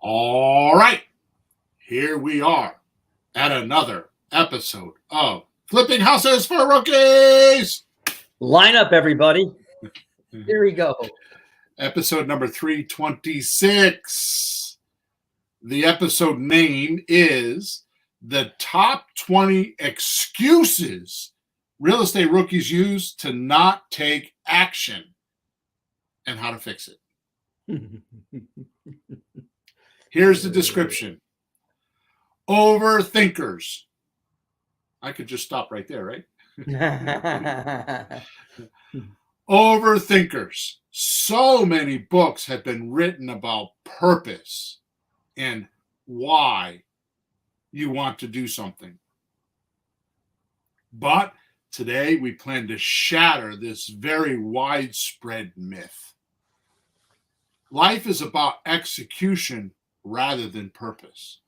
All right, here we are at another episode of Flipping Houses for Rookies. Line up, everybody. Here we go. Episode number 326. The episode name is The Top 20 Excuses Real Estate Rookies Use to Not Take Action and How to Fix It. Here's the description. Overthinkers. I could just stop right there, right? Overthinkers. So many books have been written about purpose and why you want to do something. But today we plan to shatter this very widespread myth. Life is about execution rather than purpose.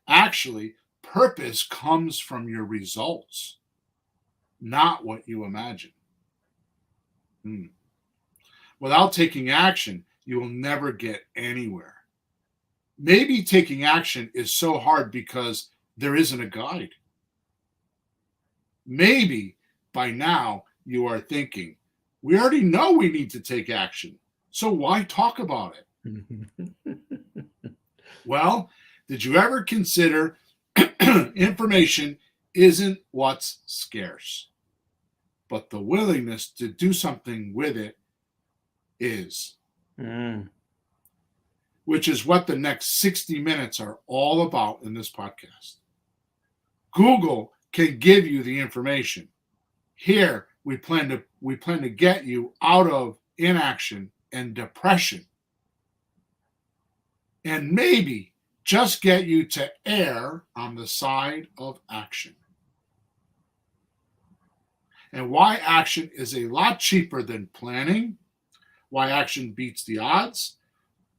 Actually, purpose comes from your results, not what you imagine. Without taking action, you will never get anywhere. Maybe taking action is so hard because there isn't a guide. Maybe by now you are thinking, we already know we need to take action, so why talk about it? Well, did you ever consider information isn't what's scarce, but the willingness to do something with it is. Which is what the next 60 minutes are all about in this podcast. Google can give you the information. Here, we plan to get you out of inaction and depression, and maybe just get you to err on the side of action. And why action is a lot cheaper than planning, why action beats the odds,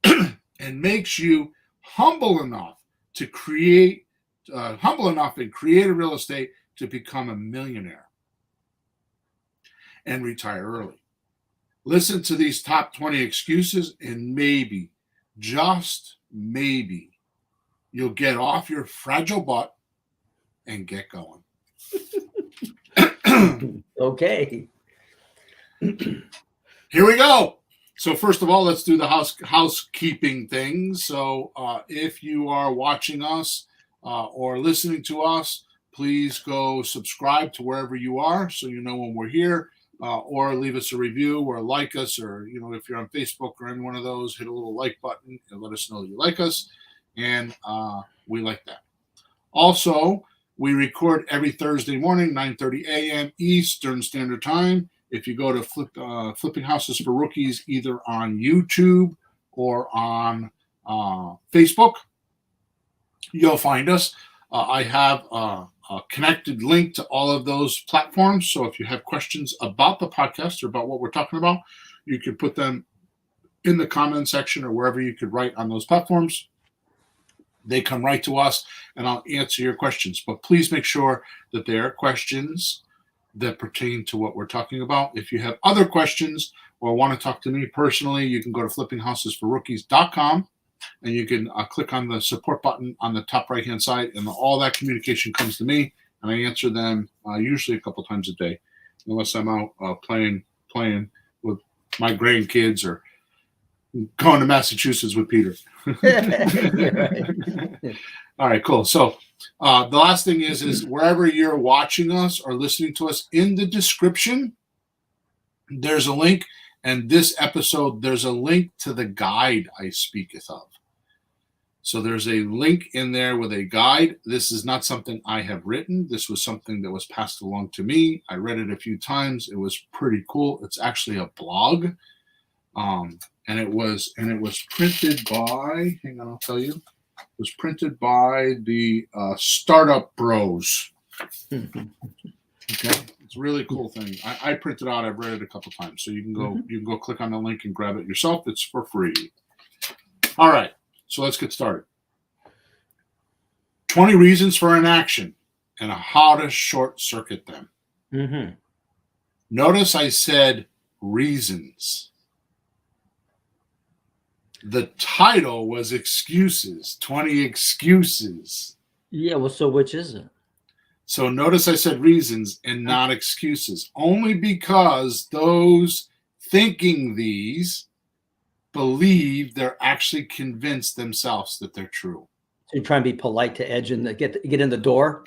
and makes you humble enough and create a real estate to become a millionaire and retire early. Listen to these top 20 excuses, and maybe, just maybe, you'll get off your fragile butt and get going. Okay. Here we go. So first of all, let's do the housekeeping things. So if you are watching us or listening to us, please go subscribe to wherever you are so you know when we're here, or leave us a review or like us, or if you're on Facebook or any one of those, hit a little like button and let us know that you like us, and we like that. Also, we record every Thursday morning, 9:30 a.m. Eastern Standard Time. If you go to Flipping Houses for Rookies, either on YouTube or on Facebook, you'll find us. I have a connected link to all of those platforms. So if you have questions about the podcast or about what we're talking about, you can put them in the comment section or wherever you could write on those platforms. They come right to us, and I'll answer your questions. But please make sure that they are questions that pertain to what we're talking about. If you have other questions or want to talk to me personally, you can go to flippinghousesforrookies.com, and you can click on the support button on the top right-hand side, and all that communication comes to me, and I answer them usually a couple times a day, unless I'm out playing with my grandkids or going to Massachusetts with Peter. All right, cool. So the last thing is wherever you're watching us or listening to us, in the description, there's a link. And this episode, there's a link to the guide I speaketh of. So there's a link in there with a guide. This is not something I have written. This was something that was passed along to me. I read it a few times. It was pretty cool. It's actually a blog. And it was printed by, hang on, I'll tell you. It was printed by the Startup Bros. Okay, it's a really cool thing. I printed out. I've read it a couple times, so you can go click on the link and grab it yourself. It's for free. All right, so let's get started. 20 reasons for inaction and how to short circuit them. Notice I said reasons. The title was Excuses, 20 Excuses. Yeah, well, so which is it? So notice I said reasons and not excuses, only because those thinking these believe they're actually convinced themselves that they're true. So you try and be polite to edge and get in the door.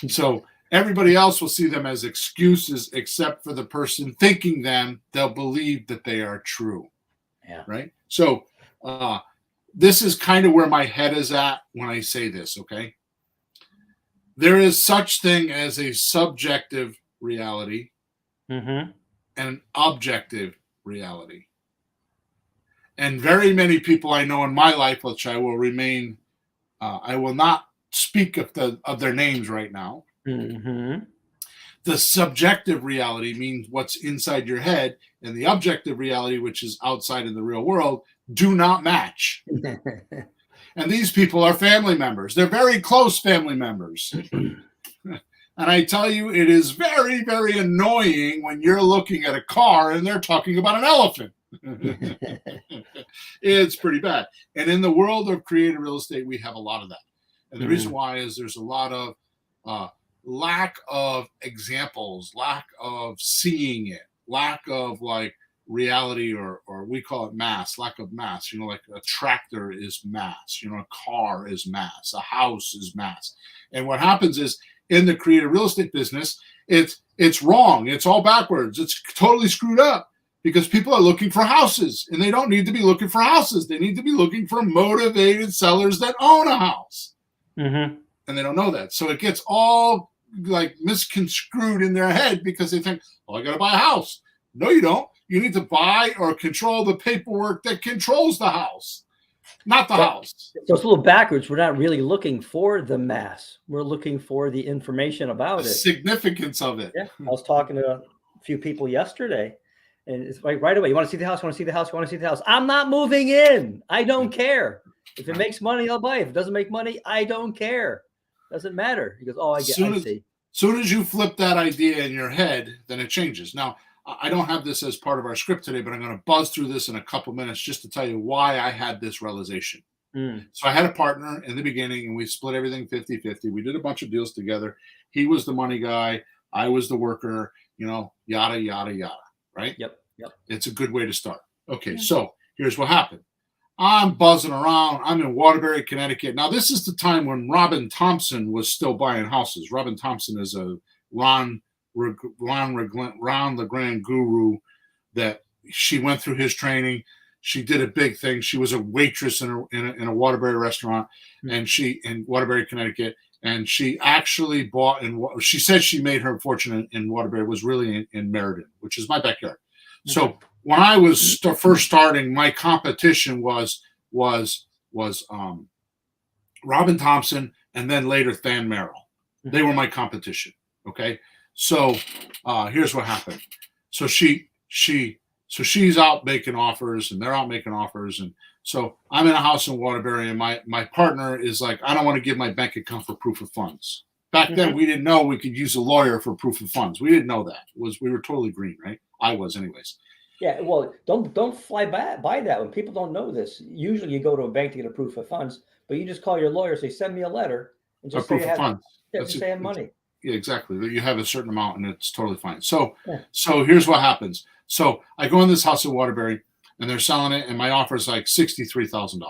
So everybody else will see them as excuses, except for the person thinking them, they'll believe that they are true. Yeah. Right? So this is kind of where my head is at when I say this, okay? There is such thing as a subjective reality and an objective reality. And very many people I know in my life, which I will remain, I will not speak of their names right now. The subjective reality means what's inside your head, and the objective reality, which is outside in the real world, do not match. And these people are family members. They're very close family members. And I tell you, it is very, very annoying when you're looking at a car and they're talking about an elephant. It's pretty bad. And in the world of creative real estate, we have a lot of that. And the reason why is there's a lot of lack of examples, lack of seeing it, lack of like reality, or we call it mass, lack of mass. You know, like a tractor is mass, you know, a car is mass, a house is mass. And what happens is in the creative real estate business, it's wrong. It's all backwards. It's totally screwed up because people are looking for houses, and they don't need to be looking for houses. They need to be looking for motivated sellers that own a house. And they don't know that. So it gets all like misconstrued in their head because they think, well, I got to buy a house. No, you don't. You need to buy or control the paperwork that controls the house, not the house. So it's a little backwards. We're not really looking for the mass. We're looking for the information about The it. significance of it. Yeah. I was talking to a few people yesterday, and it's like right away, you want to see the house? You want to see the house? You want to see the house? I'm not moving in. I don't care. If it makes money, I'll buy it. If it doesn't make money, I don't care. Doesn't matter. He goes, oh, I see. Soon as you flip that idea in your head, then it changes. Now, I don't have this as part of our script today, but I'm going to buzz through this in a couple minutes just to tell you why I had this realization. So I had a partner in the beginning, and we split everything 50-50. We did a bunch of deals together. He was the money guy. I was the worker, you know, yada, yada, yada, right? Yep. It's a good way to start. Okay, so here's what happened. I'm buzzing around. I'm in Waterbury, Connecticut. Now, this is the time when Robin Thompson was still buying houses. Robin Thompson is a Ron LeGrand guru that she went through his training. She did a big thing. She was a waitress in a Waterbury restaurant, and she in Waterbury, Connecticut. And she actually bought she said she made her fortune in Waterbury was really in Meriden, which is my backyard. So when I was first starting, my competition was Robin Thompson, and then later Than Merrill. They were my competition. Okay, so here's what happened. So she's out making offers, and they're out making offers, and so I'm in a house in Waterbury, and my partner is like, I don't want to give my bank account for proof of funds. Back then, we didn't know we could use a lawyer for proof of funds. We didn't know that. We were totally green, right? I was, anyways. Yeah, well, don't fly by that when people don't know this. Usually, you go to a bank to get a proof of funds, but you just call your lawyer, say, send me a letter, and just proof of funds. Yeah, just say I have money. Yeah, exactly. You have a certain amount, and it's totally fine. So here's what happens. So I go in this house in Waterbury, and they're selling it, and my offer is like $63,000.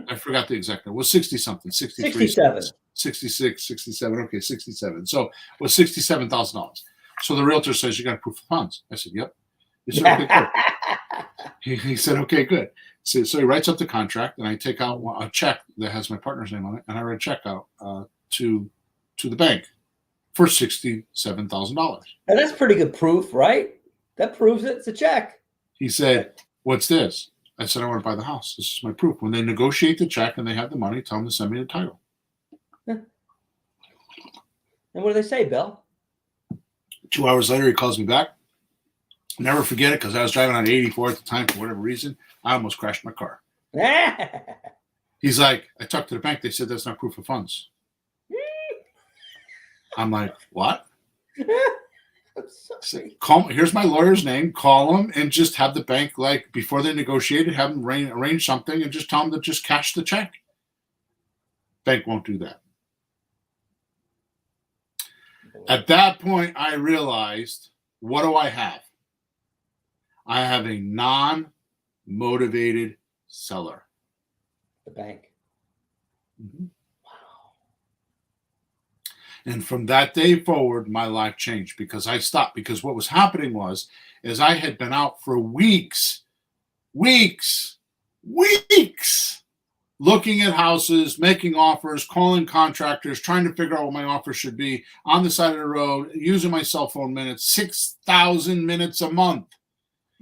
I forgot the exact number. It was 60 something, 67, 66, 67. Okay, 67. So it was $67,000. So the realtor says, you got proof of funds. I said, yep. He said, okay, good. He said, okay, good. So he writes up the contract, and I take out a check that has my partner's name on it, and I write a check out to the bank for $67,000. And that's pretty good proof, right? That proves it's a check. He said, what's this? I said, I want to buy the house. This is my proof. When they negotiate the check and they have the money, tell them to send me the title. And what do they say, Bill? 2 hours later, he calls me back. Never forget it, because I was driving on 84 at the time for whatever reason. I almost crashed my car. He's like, I talked to the bank. They said that's not proof of funds. I'm like, what? Say, here's my lawyer's name. Call them and just have the bank, like before they negotiated, have them arrange something and just tell them to just cash the check. Bank won't do that. At that point, I realized, what do I have? I have a non-motivated seller. The bank. Mm-hmm. Wow. And from that day forward, my life changed because I stopped. Because what was happening is I had been out for weeks, looking at houses, making offers, calling contractors, trying to figure out what my offer should be on the side of the road, using my cell phone minutes, 6,000 minutes a month.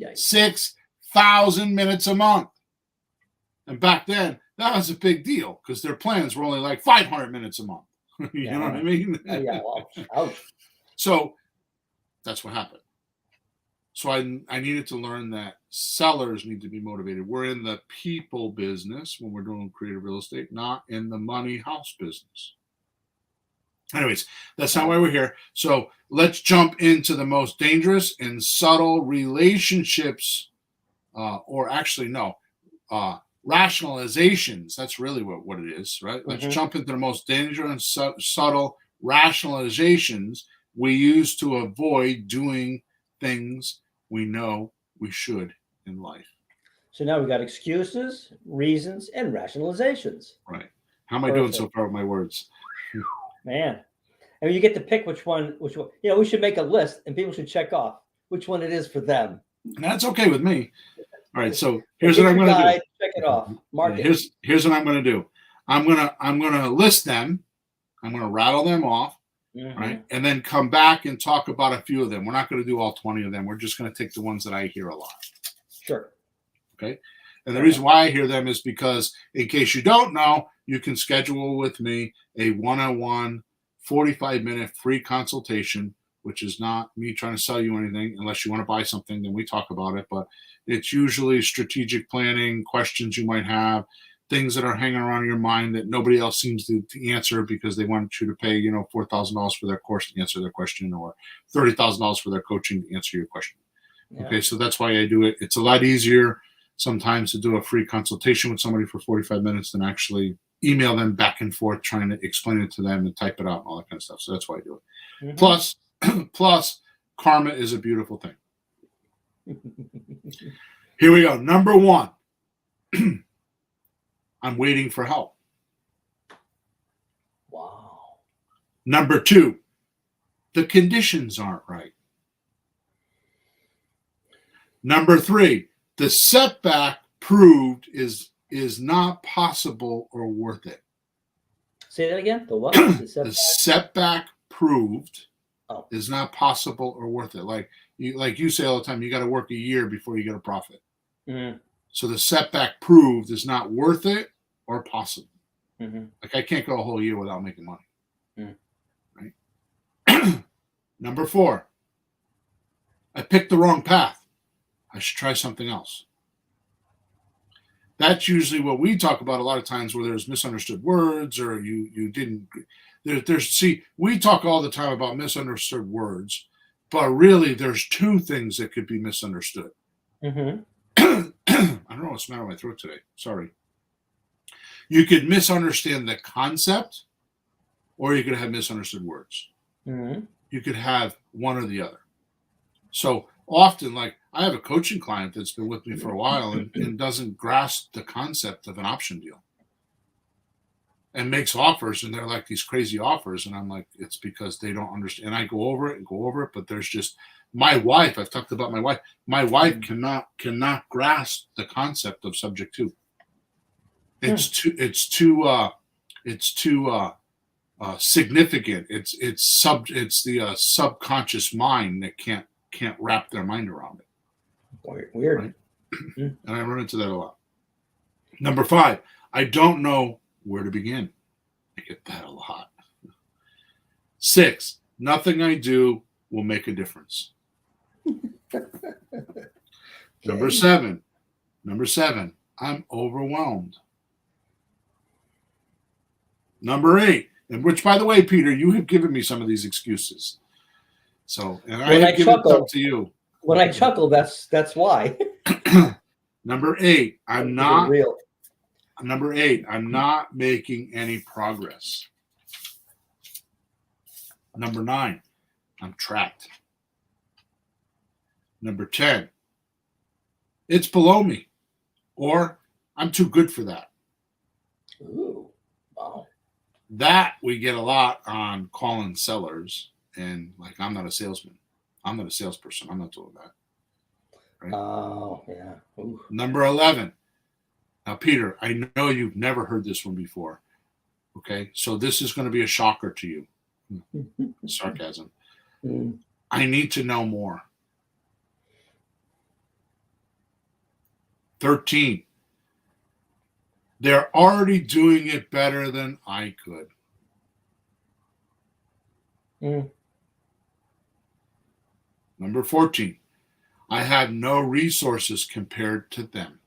Yikes. 6,000 minutes a month. And back then, that was a big deal because their plans were only like 500 minutes a month. You know what I mean? Yeah, ouch. So that's what happened. So I needed to learn that sellers need to be motivated. We're in the people business when we're doing creative real estate, not in the money house business. Anyways, that's not why we're here. So let's jump into the most dangerous and subtle relationships, rationalizations. That's really what it is, right? Mm-hmm. Let's jump into the most dangerous and subtle rationalizations we use to avoid doing things we know we should in life. So now we've got excuses, reasons, and rationalizations. Right. How am I doing so far with my words? Man. And you get to pick which one. You know, we should make a list and people should check off which one it is for them. That's okay with me. All right. So here's what I'm going to do. Check it off. Mark it. Here's what I'm going to do. I'm going to list them. I'm going to rattle them off. Mm-hmm. Right. And then come back and talk about a few of them. We're not going to do all 20 of them. We're just going to take the ones that I hear a lot. Sure. Okay. And the reason why I hear them is because, in case you don't know, you can schedule with me a one-on-one 45-minute free consultation, which is not me trying to sell you anything. Unless you want to buy something, then we talk about it. But it's usually strategic planning, questions you might have, things that are hanging around your mind that nobody else seems to answer because they want you to pay, $4,000 for their course to answer their question, or $30,000 for their coaching to answer your question. Yeah. Okay, so that's why I do it. It's a lot easier sometimes to do a free consultation with somebody for 45 minutes than actually email them back and forth trying to explain it to them and type it out and all that kind of stuff. So that's why I do it. Mm-hmm. Plus, karma is a beautiful thing. Here we go. Number one. I'm waiting for help. Wow. Number two, the conditions aren't right. Number three, the setback proved is not possible or worth it. Say that again. The what? The setback proved is not possible or worth it. Like you say all the time, you got to work a year before you get a profit. Mm-hmm. So the setback proved is not worth it or possible. Mm-hmm. Like I can't go a whole year without making money. Mm. Right? Number four, I picked the wrong path. I should try something else. That's usually what we talk about a lot of times where there's misunderstood words or you didn't. We talk all the time about misunderstood words, but really there's two things that could be misunderstood. Mm-hmm. I don't know what's the matter with my throat today. Sorry. You could misunderstand the concept, or you could have misunderstood words. Mm-hmm. You could have one or the other. So often, like I have a coaching client that's been with me for a while and doesn't grasp the concept of an option deal and makes offers, and they're like these crazy offers. And I'm like, it's because they don't understand. And I go over it, but there's just my wife. I've talked about my wife. My wife cannot grasp the concept of subject to. It's too significant. It's the subconscious mind that can't wrap their mind around it. Weird. Right? And I run into that a lot. Number five, I don't know where to begin. I get that a lot. 6, nothing I do will make a difference. Number seven, I'm overwhelmed. Number 8, and which, by the way, Peter, you have given me some of these excuses. So, and When I I give it chuckle, up to you. when I chuckle, that's why. Number 8, Real. Number 8, I'm not making any progress. Number 9, I'm trapped. Number 10, it's below me, or I'm too good for that. Ooh, wow. That we get a lot on calling sellers, and like, I'm not a salesman. I'm not a salesperson. I'm not doing that. Right? Oh, yeah. Ooh. Number 11. Now, Peter, I know you've never heard this one before. Okay, so this is going to be a shocker to you. Sarcasm. I need to know more. 13. They're already doing it better than I could. Number 14. I have no resources compared to them.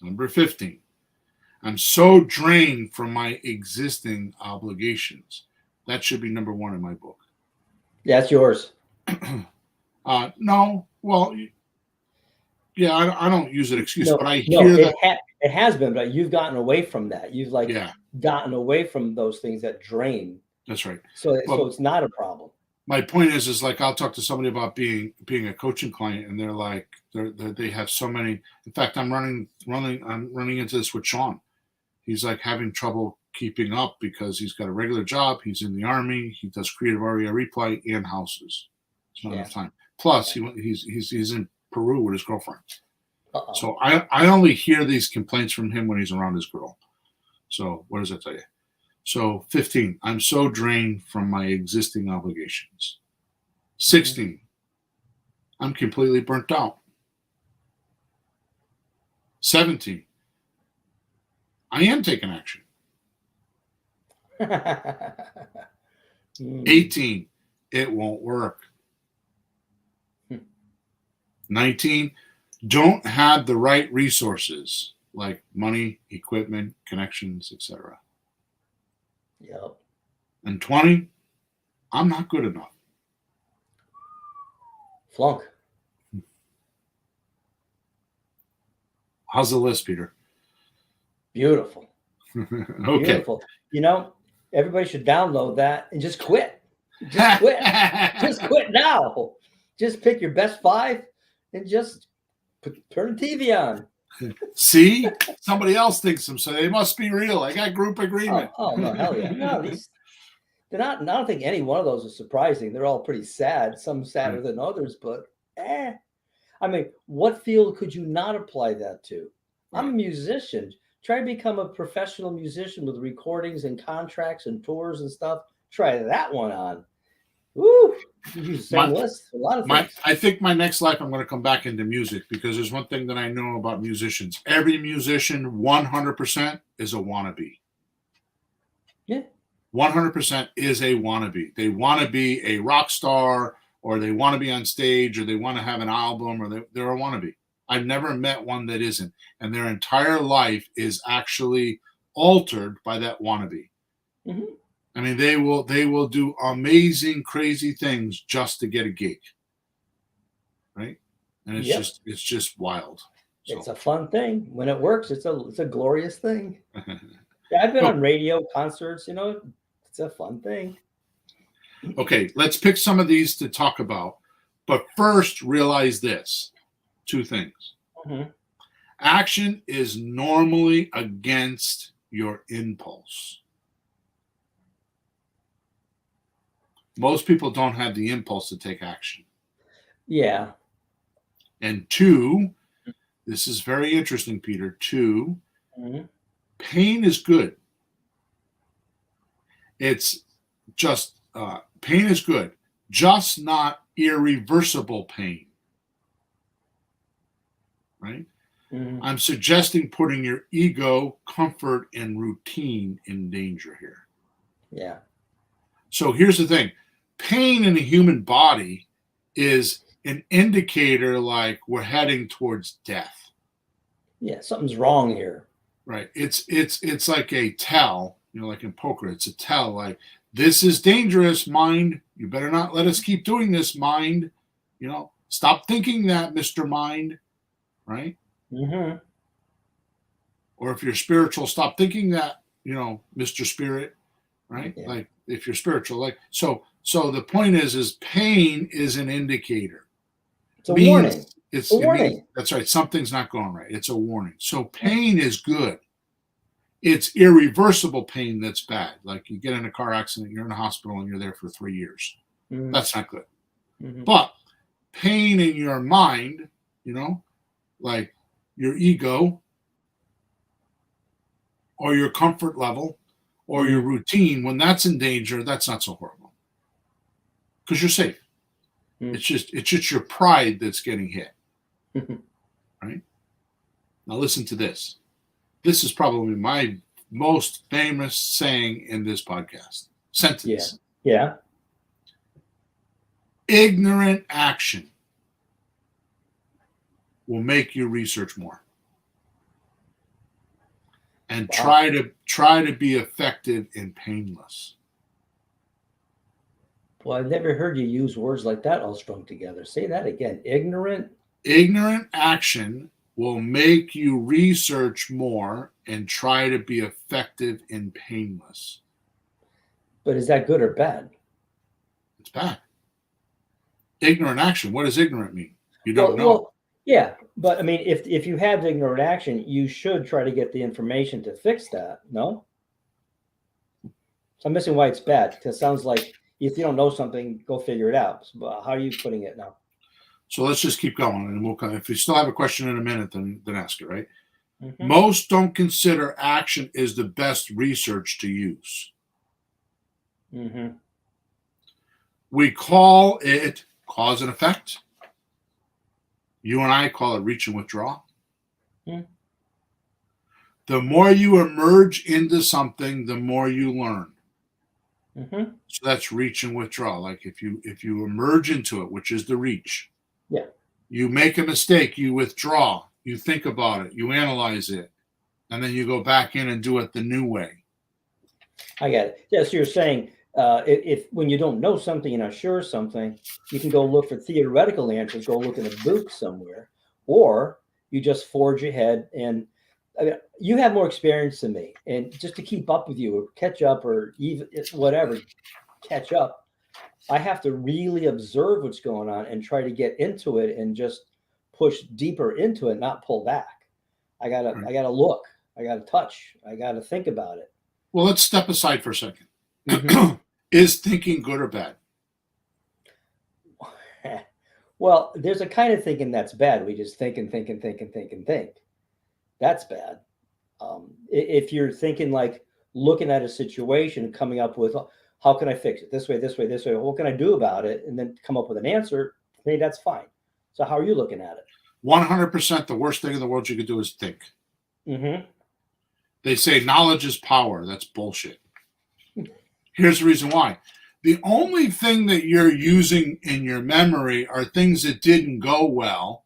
Number 15. I'm so drained from my existing obligations. That should be number 1 in my book. Yeah, it's yours. No, well, yeah, I don't use an excuse, but I No, hear that. It has been, but you've gotten away from that. You've gotten away from those things that drain. That's right. So it's not a problem. My point is like, I'll talk to somebody about being a coaching client, and they're like, they have so many. In fact, I'm running into this with Sean. He's like having trouble keeping up because he's got a regular job. He's in the Army. He does creative REI replay and houses. It's not enough time. Plus, he's in Peru with his girlfriend. Uh-oh. So I only hear these complaints from him when he's around his girl. So what does that tell you? So 15, I'm so drained from my existing obligations. 16, I'm completely burnt out. 17, I am taking action. 18, it won't work. 19, don't have the right resources like money, equipment, connections, etc. Yep. And 20, I'm not good enough. Flunk. How's the list, Peter? Beautiful. Okay. Beautiful. You know, everybody should download that and just quit. Just quit. Just quit now. Just pick your best 5 and just turn the TV on. See, somebody else thinks them, so they must be real. I got group agreement. Oh no, hell yeah! No, they're not. I don't think any one of those is surprising. They're all pretty sad. Some sadder than others, but I mean, what field could you not apply that to? I'm a musician. Try to become a professional musician with recordings and contracts and tours and stuff. Try that one on. Woo! You use the same list. A lot of things. I think my next life I'm going to come back into music, because there's one thing that I know about musicians. Every musician, 100% is a wannabe. Yeah. 100% is a wannabe. They want to be a rock star, or they want to be on stage, or they want to have an album, or they're a wannabe. I've never met one that isn't. And their entire life is actually altered by that wannabe. Mm-hmm. I mean, they will do amazing, crazy things just to get a gig, right? And it's just wild. So. It's a fun thing. When it works, it's a glorious thing. Yeah, I've been on radio, concerts. You know, it's a fun thing. Okay, let's pick some of these to talk about. But first, realize this: 2 things. Mm-hmm. Action is normally against your impulse. Most people don't have the impulse to take action. Yeah. And 2, this is very interesting, Peter. 2, pain is good. It's just, pain is good, just not irreversible pain. Right? Mm-hmm. I'm suggesting putting your ego, comfort, and routine in danger here. Yeah. So here's the thing. Pain in the human body is an indicator like we're heading towards death. Yeah, something's wrong here. Right. It's like a tell, like in poker, it's a tell. Like, this is dangerous, mind. You better not let us keep doing this, mind. Stop thinking that, Mr. Mind, right? Mm-hmm. Or if you're spiritual, stop thinking that, Mr. Spirit, right? Yeah. Like, if you're spiritual, like, so the point is pain is an indicator. It's a warning. It's a warning. That's right. Something's not going right. It's a warning. So pain is good. It's irreversible pain that's bad. Like, you get in a car accident, you're in a hospital, and you're there for 3 years. Mm-hmm. That's not good. Mm-hmm. But pain in your mind, like your ego or your comfort level or your routine, when that's in danger, that's not so horrible because you're safe. It's just your pride that's getting hit. Right? Now listen to this. This is probably my most famous saying in this podcast. Sentence. Yeah. Ignorant action will make you research more. And try to be effective and painless. Well, I've never heard you use words like that all strung together. Say that again. Ignorant action will make you research more and try to be effective and painless. But is that good or bad? It's bad. Ignorant action. What does ignorant mean? You don't know. Well, yeah, but I mean, if you have ignorant action, you should try to get the information to fix that. No. So I'm missing why it's bad, because it sounds like if you don't know something, go figure it out. But how are you putting it now? So let's just keep going, and we'll come. If you still have a question in a minute, then ask it. Right. Mm-hmm. Most don't consider action is the best research to use. Mm-hmm. We call it cause and effect. You and I call it reach and withdraw. Mm-hmm. The more you emerge into something, the more you learn. Mm-hmm. So that's reach and withdraw. Like if you emerge into it, which is the reach. Yeah. You make a mistake, you withdraw, you think about it, you analyze it, and then you go back in and do it the new way. I get it. Yes, you're saying if when you don't know something, you're not sure of something, you can go look for theoretical answers, go look in a book somewhere, or you just forge ahead. And I mean, you have more experience than me, and just to keep up with you or catch up or even whatever, catch up, I have to really observe what's going on and try to get into it and just push deeper into it, not pull back. I gotta look, I gotta touch, I gotta think about it. Well, let's step aside for a second. Mm-hmm. Is thinking good or bad? Well, there's a kind of thinking that's bad. We just think and think and think and think and think. That's bad. If you're thinking like looking at a situation and coming up with, how can I fix it? This way, this way, this way. What can I do about it? And then come up with an answer. Maybe that's fine. So how are you looking at it? 100% the worst thing in the world you could do is think. Mm-hmm. They say knowledge is power. That's bullshit. Here's the reason why. The only thing that you're using in your memory are things that didn't go well,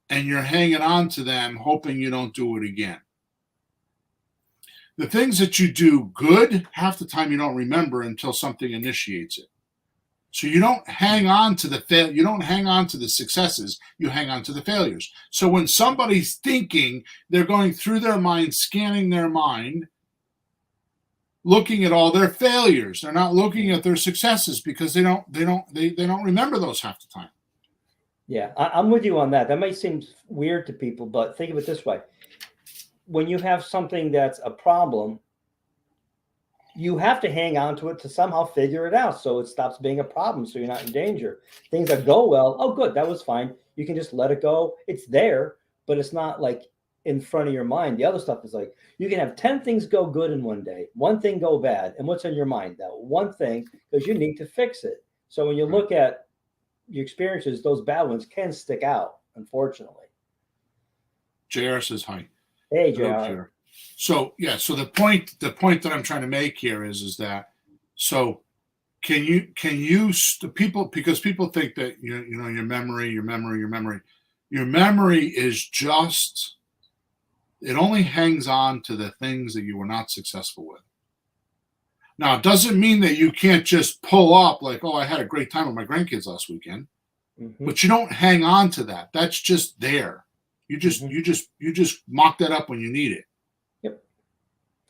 and you're hanging on to them, hoping you don't do it again. The things that you do good, half the time you don't remember until something initiates it. So you don't hang on to you don't hang on to the successes, you hang on to the failures. So when somebody's thinking, they're going through their mind, scanning their mind, looking at all their failures. They're not looking at their successes because they don't remember those half the time. Yeah, I'm with you on that. That might seem weird to people, but think of it this way. When you have something that's a problem, you have to hang on to it to somehow figure it out so it stops being a problem, so you're not in danger. Things that go well, oh, good, that was fine. You can just let it go. It's there, but it's not like in front of your mind. The other stuff is like, you can have 10 things go good in one day, one thing go bad. And what's in your mind? That one thing, because you need to fix it. So when you look at your experiences, those bad ones can stick out, unfortunately. JR says hi. Hey, JR. So yeah, so the point that I'm trying to make here is that, so can you people, because people think that your memory is just, it only hangs on to the things that you were not successful with. Now, it doesn't mean that you can't just pull up like, oh, I had a great time with my grandkids last weekend, but you don't hang on to that. That's just there. You just mock that up when you need it. Yep.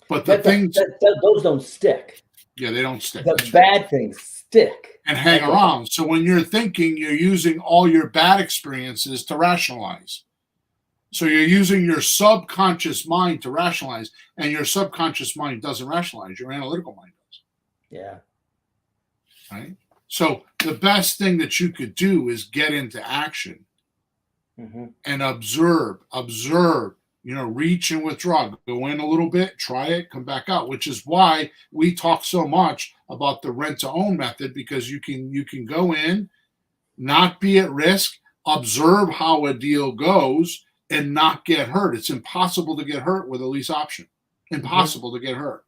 But the things, those don't stick. yeah, they don't stick. The bad things stick and hang around. So when you're thinking, you're using all your bad experiences to rationalize. So you're using your subconscious mind to rationalize, and your subconscious mind doesn't rationalize. Your analytical mind does. Yeah. Right? So the best thing that you could do is get into action and observe, reach and withdraw. Go in a little bit, try it, come back out, which is why we talk so much about the rent to own method, because you can go in, not be at risk, observe how a deal goes, and not get hurt. It's impossible to get hurt with a lease option. Impossible to get hurt.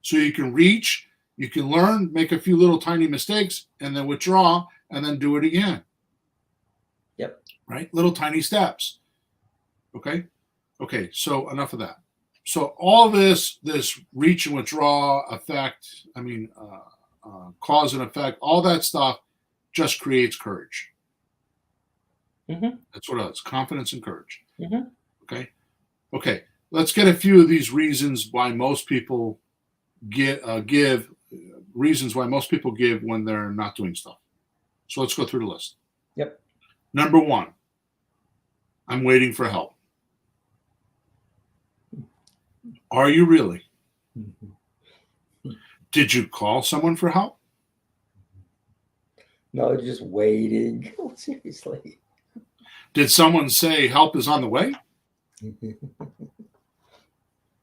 So you can reach, you can learn, make a few little tiny mistakes, and then withdraw, and then do it again. Yep. Right? Little tiny steps. Okay? Okay, so enough of that. So all this reach and withdraw effect, cause and effect, all that stuff just creates courage. That's what it is. Confidence and courage. Okay? Okay, let's get a few of these reasons why most people give reasons why most people give when they're not doing stuff. So let's go through the list. Yep. Number 1, I'm waiting for help. Are you really? Did you call someone for help? No, just waiting. Seriously. Did someone say help is on the way?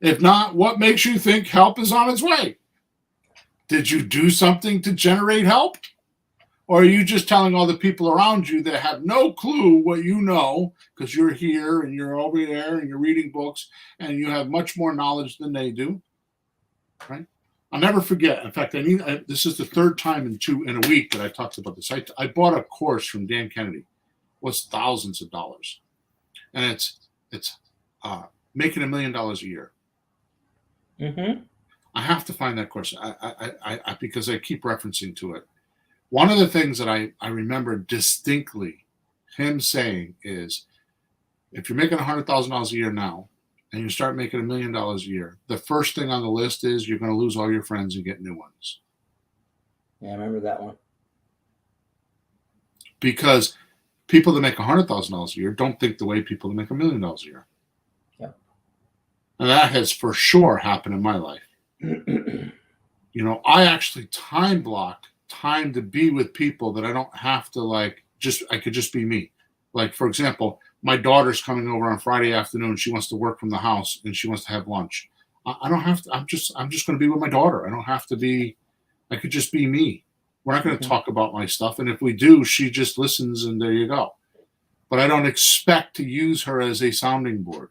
If not, what makes you think help is on its way? Did you do something to generate help? Or are you just telling all the people around you that have no clue what you know, because you're here and you're over there and you're reading books and you have much more knowledge than they do? Right? I'll never forget. In fact, this is the third time in a week that I talked about this. I bought a course from Dan Kennedy. It was thousands of dollars. And it's making $1 million a year. I have to find that course because I keep referencing to it. One of the things that I remember distinctly him saying is, if you're making $100,000 a year now and you start making $1 million a year, the first thing on the list is you're going to lose all your friends and get new ones. Yeah, I remember that one. Because people that make $100,000 a year don't think the way people that make $1 million a year. Yeah. And that has for sure happened in my life. I actually time block time to be with people that I don't have to I could just be me. Like, for example, my daughter's coming over on Friday afternoon. She wants to work from the house and she wants to have lunch. I don't have to, I'm just going to be with my daughter. I don't have to be, I could just be me. We're not going to talk about my stuff. And if we do, she just listens and there you go. But I don't expect to use her as a sounding board.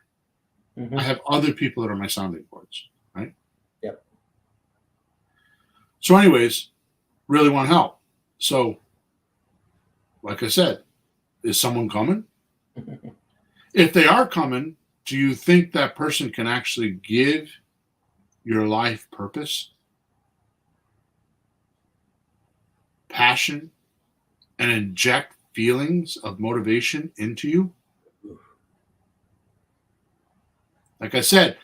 I have other people that are my sounding boards, right? Yep. So anyways, really want help. So, like I said, is someone coming? If they are coming, do you think that person can actually give your life purpose, passion, and inject feelings of motivation into you? Like I said,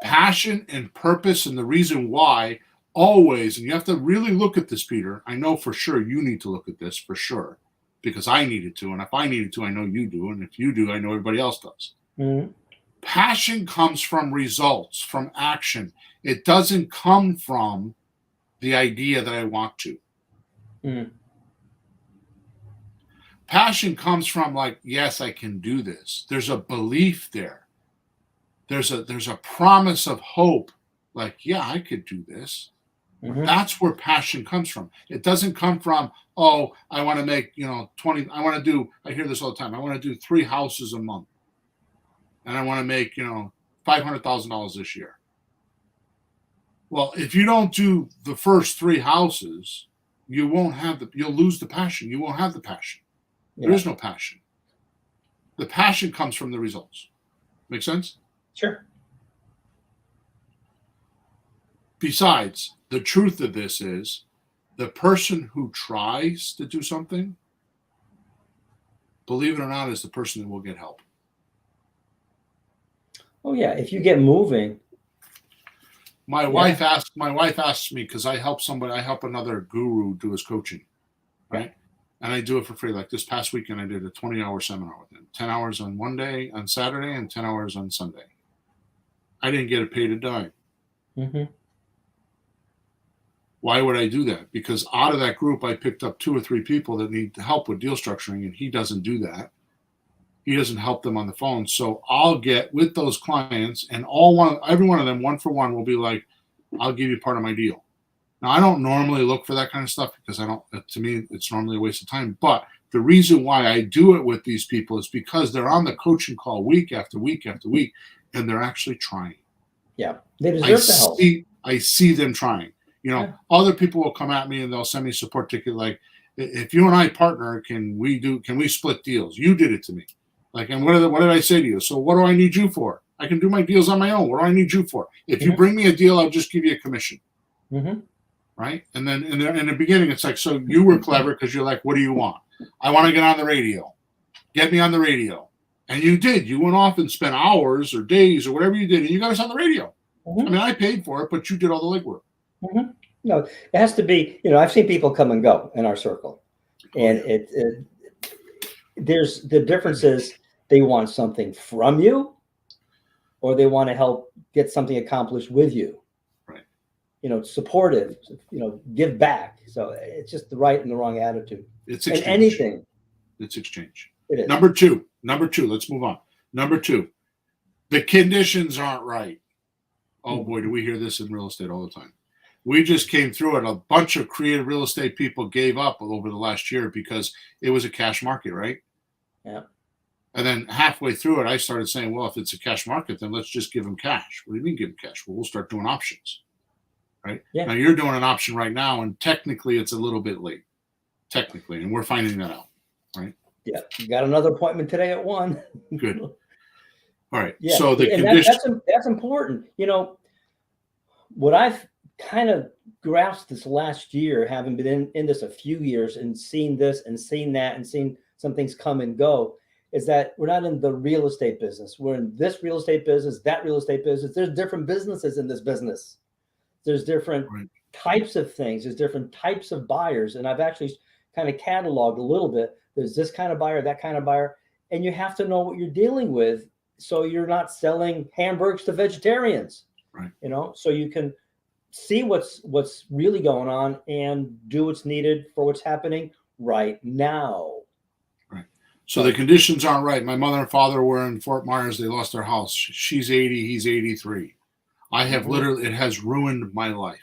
passion and purpose, and the reason why always, and you have to really look at this, Peter. I know for sure you need to look at this for sure, because I needed to. And if I needed to, I know you do. And if you do, I know everybody else does. Passion comes from results, from action. It doesn't come from the idea that I want to. Passion comes from yes, I can do this. There's a belief there. There's a promise of hope. Yeah, I could do this. That's where passion comes from. It doesn't come from, oh, I want to make, 20, I hear this all the time. I want to do 3 houses a month. And I want to make, $500,000 this year. Well, if you don't do the first 3 houses, you'll lose the passion. You won't have the passion. Yeah. There is no passion. The passion comes from the results. Make sense? Sure. Besides, the truth of this is the person who tries to do something, believe it or not, is the person that will get help. Oh yeah, if you get moving. My wife asked me, because I help another guru do his coaching, right? And I do it for free. Like this past weekend, I did a 20-hour seminar with him, 10 hours on one day on Saturday and 10 hours on Sunday. I didn't get paid a dime. Mm-hmm. Why would I do that? Because out of that group, I picked up 2 or 3 people that need help with deal structuring, and he doesn't do that. He doesn't help them on the phone. So I'll get with those clients, and every one of them, one for one, will be like, I'll give you part of my deal. Now, I don't normally look for that kind of stuff because to me, it's normally a waste of time. But the reason why I do it with these people is because they're on the coaching call week after week after week, and they're actually trying. Yeah, they deserve the help. I see them trying. Other people will come at me and they'll send me a support ticket like, if you and I partner, can we split deals? You did it to me. Like, and what did I say to you? So what do I need you for? I can do my deals on my own. What do I need you for? If you bring me a deal, I'll just give you a commission. Mm-hmm. Right? And then in the beginning, it's like, so you were clever because you're like, what do you want? I want to get on the radio. Get me on the radio. And you did. You went off and spent hours or days or whatever you did, and you got us on the radio. Mm-hmm. I mean, I paid for it, but you did all the legwork. Mm-hmm. No, it has to be, I've seen people come and go in our circle. And there's the difference is they want something from you, or they want to help get something accomplished with you. Right. Supportive, give back. So it's just the right and the wrong attitude. It's exchange. And anything. It's exchange. It is. Number two, let's move on. Number 2, the conditions aren't right. Oh boy, do we hear this in real estate all the time. We just came through it. A bunch of creative real estate people gave up over the last year because it was a cash market, right? Yeah. And then halfway through it, I started saying, well, if it's a cash market, then let's just give them cash. What do you mean give them cash? Well, we'll start doing options, right? Yeah. Now you're doing an option right now, and technically it's a little bit late. Technically, and we're finding that out, right? Yeah. You got another appointment today at 1. Good. All right. Yeah. So that's important. What I've kind of grasped this last year, having been in this a few years and seen this and seen that and seen some things come and go, is that we're not in the real estate business. We're in this real estate business, that real estate business. There's different businesses in this business. There's different types of things. There's different types of buyers. And I've actually kind of cataloged a little bit. There's this kind of buyer, that kind of buyer. And you have to know what you're dealing with, so you're not selling hamburgers to vegetarians. Right. So you can see what's really going on and do what's needed for what's happening right now. Right. So the conditions aren't right. My mother and father were in Fort Myers. They lost their house. She's 80. He's 83. I have it has ruined my life.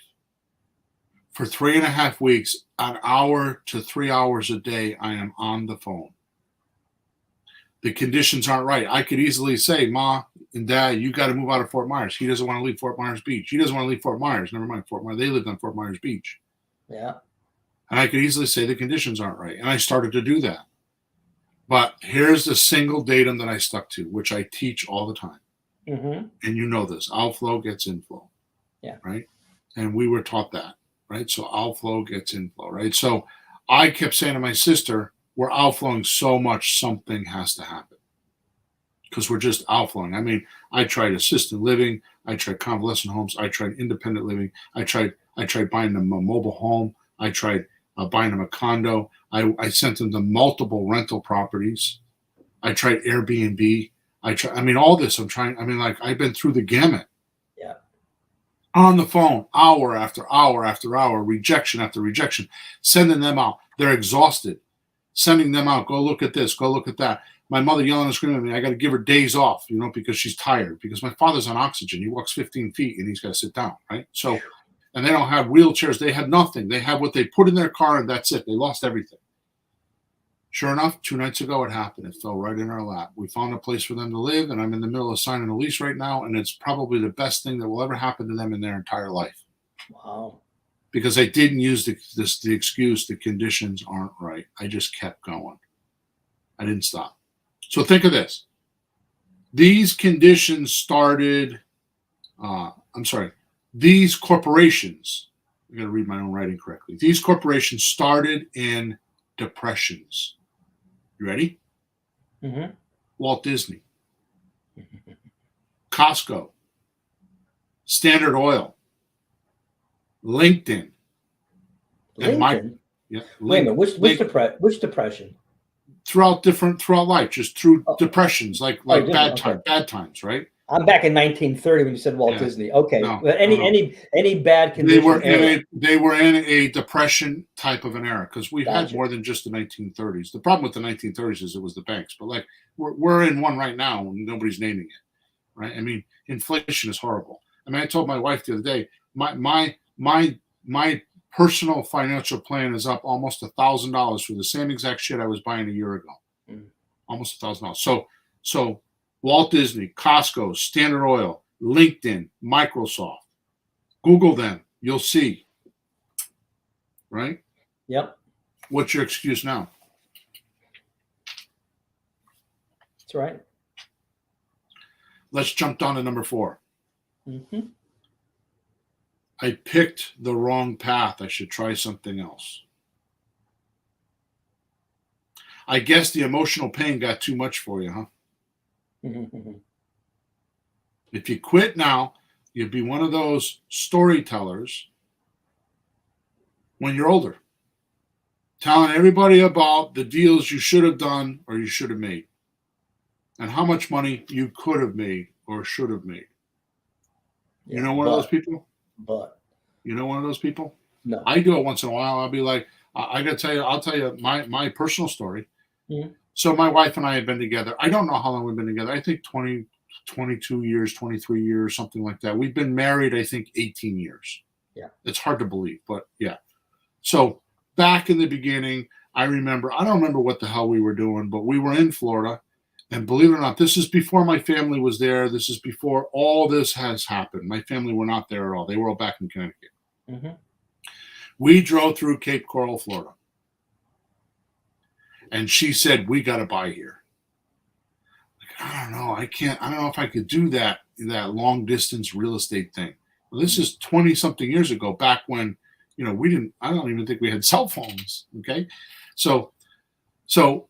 For 3.5 weeks, an hour to 3 hours a day, I am on the phone. The conditions aren't right. I could easily say, Ma and Dad, you got to move out of Fort Myers. He doesn't want to leave Fort Myers Beach. He doesn't want to leave Fort Myers. Never mind Fort Myers. They lived on Fort Myers Beach. Yeah. And I could easily say the conditions aren't right. And I started to do that. But here's the single datum that I stuck to, which I teach all the time. Mm-hmm. And you know this. Outflow gets inflow. Yeah. Right? And we were taught that. Right? So outflow gets inflow. Right? So I kept saying to my sister, we're outflowing so much, something has to happen. Because we're just outflowing. I mean, I tried assisted living. I tried convalescent homes. I tried independent living. I tried buying them a mobile home. I tried buying them a condo. I sent them to multiple rental properties. I tried Airbnb. All this I've been through the gamut. Yeah. On the phone, hour after hour after hour, rejection after rejection, sending them out. They're exhausted. Sending them out, go look at this, go look at that. My mother yelling and screaming at me, I got to give her days off, because she's tired. Because my father's on oxygen. He walks 15 feet and he's got to sit down, right? So, and they don't have wheelchairs. They have nothing. They have what they put in their car and that's it. They lost everything. Sure enough, 2 nights ago, it happened. It fell right in our lap. We found a place for them to live, and I'm in the middle of signing a lease right now, and it's probably the best thing that will ever happen to them in their entire life. Wow. Because I didn't use the excuse, the conditions aren't right. I just kept going. I didn't stop. So think of this. These conditions started, these corporations I got to read my own writing correctly. These corporations started in depressions. You ready? Mm-hmm. Walt Disney, Costco, Standard Oil, LinkedIn, LinkedIn. Yeah, Wait a minute. Which depression? Throughout life, just through Oh, depressions, like different. Okay. bad times, right? I'm back in 1930 when you said Walt Yeah. Disney. Okay. No, But no. any bad condition They were in a depression type of an era, because we've had Gotcha. more than just the 1930s. The problem with the 1930s is it was the banks, but like we're in one right now and nobody's naming it, right? I mean, inflation is horrible. I mean, I told my wife the other day, my personal financial plan is up almost $1,000 for the same exact shit I was buying a year ago. Almost $1,000. So Walt Disney, Costco, Standard Oil, LinkedIn, Microsoft. Google them. You'll see. Right? Yep. What's your excuse now? That's right. Let's jump down to number 4. Mm-hmm. I picked the wrong path. I should try something else. I guess the emotional pain got too much for you, huh? Mm-hmm. If you quit now, you'll be one of those storytellers when you're older, telling everybody about the deals you should have done or you should have made, and how much money you could have made or should have made. Yeah, you know one of those people? You know one of those people? No. I do it once in a while. I'll be like, I got to tell you, I'll tell you my personal story. Mm-hmm. So my wife and I have been together. I don't know how long we've been together. I think 22 years, 23 years, something like that. We've been married, I think, 18 years. Yeah. It's hard to believe, but yeah. So back in the beginning, I don't remember what the hell we were doing, but we were in Florida. And believe it or not, this is before my family was there. This is before all this has happened. My family were not there at all. They were all back in Connecticut. Mm-hmm. We drove through Cape Coral, Florida. And she said, we got to buy here. I don't know. I don't know if I could do that long distance real estate thing. Well, this is 20 something years ago, back when, I don't even think we had cell phones. Okay. So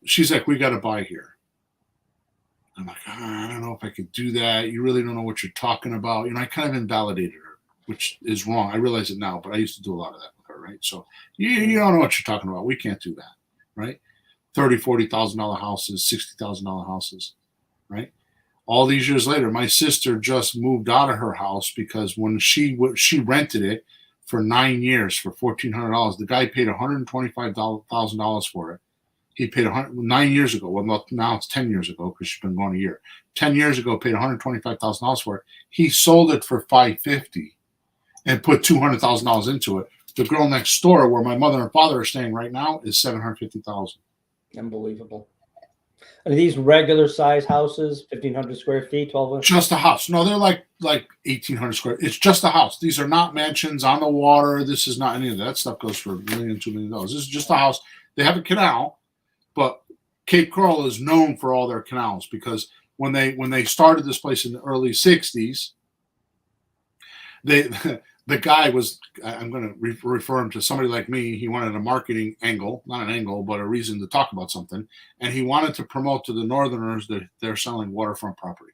she's like, we got to buy here. I'm like, I don't know if I could do that. You really don't know what you're talking about. I kind of invalidated her, which is wrong. I realize it now, but I used to do a lot of that with her. Right. So you don't know what you're talking about. We can't do that. Right. $30,000, $40,000 houses, $60,000 houses. Right. All these years later, my sister just moved out of her house because when she rented it for 9 years for $1,400, the guy paid $125,000 for it. He paid 9 years ago. Well, now it's 10 years ago because she's been going a year. 10 years ago, paid $125,000 for it. He sold it for $550 and put $200,000 into it. The girl next door, where my mother and father are staying right now, is $750,000. Unbelievable. Are these regular size houses, 1,500 square feet, 1,200? Just a house. No, they're like 1,800 square. It's just a house. These are not mansions on the water. This is not any of that. That stuff goes for $1 million, $2 million. This is just a house. They have a canal, but Cape Coral is known for all their canals because when they started this place in the early 60s, the guy was, I'm going to refer him to somebody like me. He wanted a marketing angle, not an angle, but a reason to talk about something. And he wanted to promote to the Northerners that they're selling waterfront property.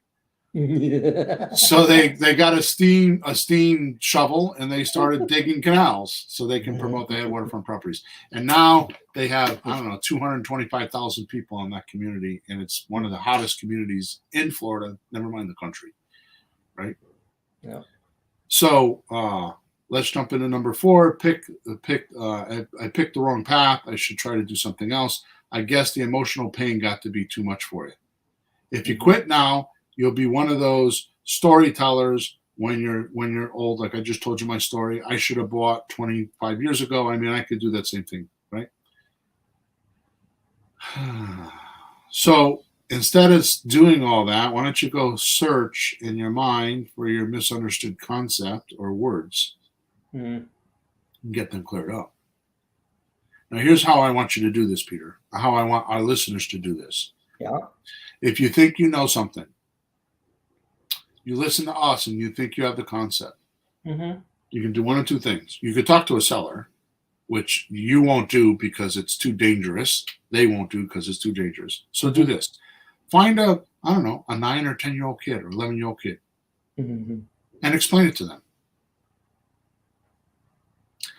So they got a steam shovel and they started digging canals so they can promote they had waterfront properties. And now they have, 225,000 people in that community. And it's one of the hottest communities in Florida, never mind the country. Right? Yeah. So let's jump into number 4. I picked the wrong path. I should try to do something else. I guess the emotional pain got to be too much for you. If you quit now, you'll be one of those storytellers when you're old. Like I just told you my story. I should have bought 25 years ago. I mean, I could do that same thing, right? So instead of doing all that, why don't you go search in your mind for your misunderstood concept or words and get them cleared up. Now, here's how I want you to do this, Peter, how I want our listeners to do this. Yeah. If you think you know something, you listen to us and you think you have the concept. Mm-hmm. You can do one of two things. You could talk to a seller, which you won't do because it's too dangerous. They won't do because it's too dangerous. So do this. Find a 9 or 10-year-old kid or 11-year-old kid and explain it to them.